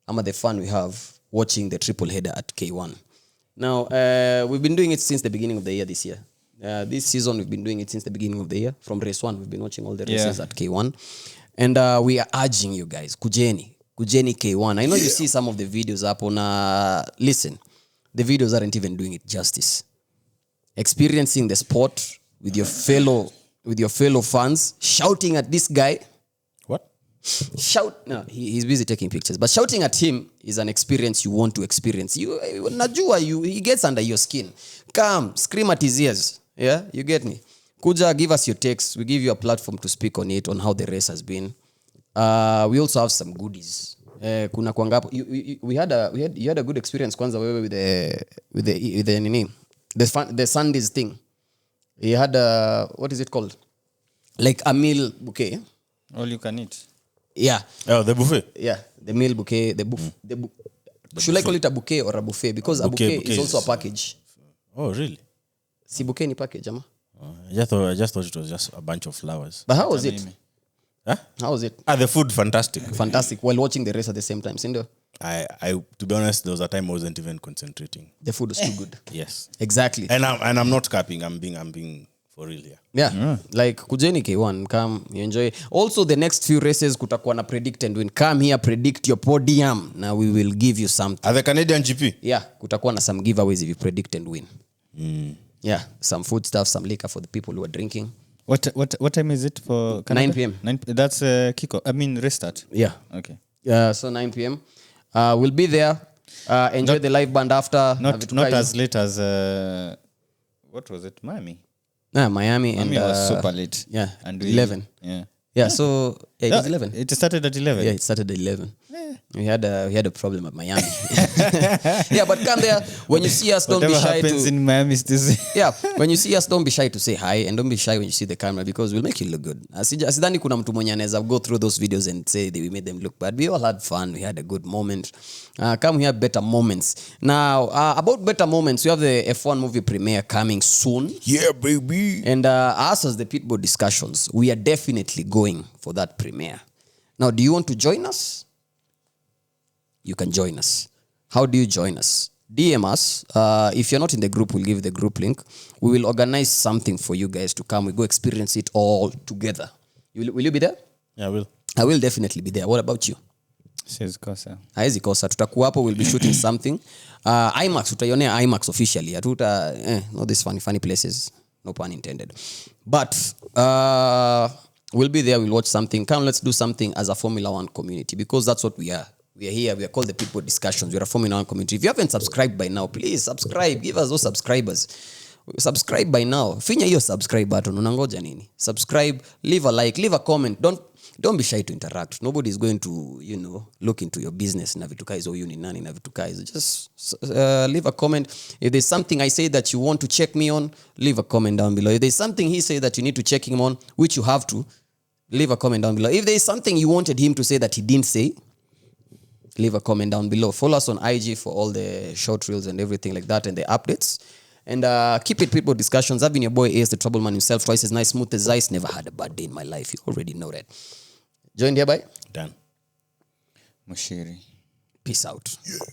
the fun we have watching the triple header at K1. Now, we've been doing it since the beginning of the year this year. This season, we've been doing it since the beginning of the year. From race 1, we've been watching all the races at K1. And we are urging you guys, Kujeni K1. I know you see some of the videos up on... listen, the videos aren't even doing it justice. Experiencing the sport with your fellow fans, shouting at this guy. What? No, he's busy taking pictures, but shouting at him is an experience you want to experience. He gets under your skin. Come, scream at his ears. Yeah, you get me. Kuja, give us your takes. We give you a platform to speak on it, on how the race has been. We also have some goodies. Kuna kwangapo. You had a good experience kwanza wewe with the Sundays thing. He had what is it called? Like a meal bouquet. All you can eat. Yeah. Oh, the buffet. Yeah, the meal bouquet, should I call it a bouquet or a buffet? Because a bouquet is also a package. Oh, really? Si bouquet ni package, ama? I just thought it was just a bunch of flowers. But how was it? Huh? How was it? The food, fantastic. Fantastic. While watching the race at the same time, Sindo? I to be honest, there was a time I wasn't even concentrating. The food was too good. Yes. Exactly. And I'm not capping. I'm being for real here. Yeah. Like kujeni K1, come, you enjoy. Also, the next few races kutakuwa na predict and win. Come here, predict your podium. Now we will give you something. At the Canadian GP? Yeah, kutakuwa na some giveaways if you predict and win. Yeah, some food stuff, some liquor for the people who are drinking. What time is it for Canada? 9 p.m. That's kickoff. I mean restart. Yeah. Okay. So 9 p.m. We'll be there. Enjoy the live band after. Not as late as what was it? Miami. Miami Miami was super late. Yeah, and 11. Yeah. So it was 11. It started at 11. Yeah, it started at 11. We had a problem at Miami. Yeah, but come there. When you see us, don't Whatever be shy happens to. in Miami stays. Yeah, when you see us, don't be shy to say hi, and don't be shy when you see the camera because we'll make you look good. Asidhani kuna mtu mwenye anaweza go through those videos and say that we made them look bad. We all had fun. We had a good moment. Come, we have better moments. Now, about better moments, we have the F1 movie premiere coming soon. Yeah, baby. And us as the Pitboard Discussions, we are definitely going for that premiere. Now, do you want to join us? You can join us. How do you join us? DM us. If you're not in the group, we'll give you the group link. We will organize something for you guys to come. We go experience it all together. Will you be there? Yeah, I will. I will definitely be there. What about you? Says Kosa. Haezi kosa. Tutakuwa hapo. We'll be shooting something. IMAX. Tutaionea IMAX officially. Atuta, not these funny places. No pun intended. But we'll be there. We'll watch something. Come, let's do something as a Formula 1 community because that's what we are. We are here. We are called the Pitboard Discussions. We are a Formula 1 community. If you haven't subscribed by now, please subscribe. Give us those subscribers. Subscribe by now. Finya hiyo subscribe button. Unangoja nini? Subscribe. Leave a like. Leave a comment. Don't be shy to interact. Nobody is going to, look into your business. Na vitu hizo you ni nani na vitu hizo. Just leave a comment. If there's something I say that you want to check me on, leave a comment down below. If there's something he said that you need to check him on, which you have to, leave a comment down below. If there's something you wanted him to say that he didn't say, leave a comment down below. Follow us on IG for all the short reels and everything like that and the updates. And keep it Pitboard Discussions. I've been your boy Ace, the trouble man himself, twice as nice, smooth as ice. Never had a bad day in my life. You already know that. Joined hereby. Done. Mushiri. Peace out. Yeah.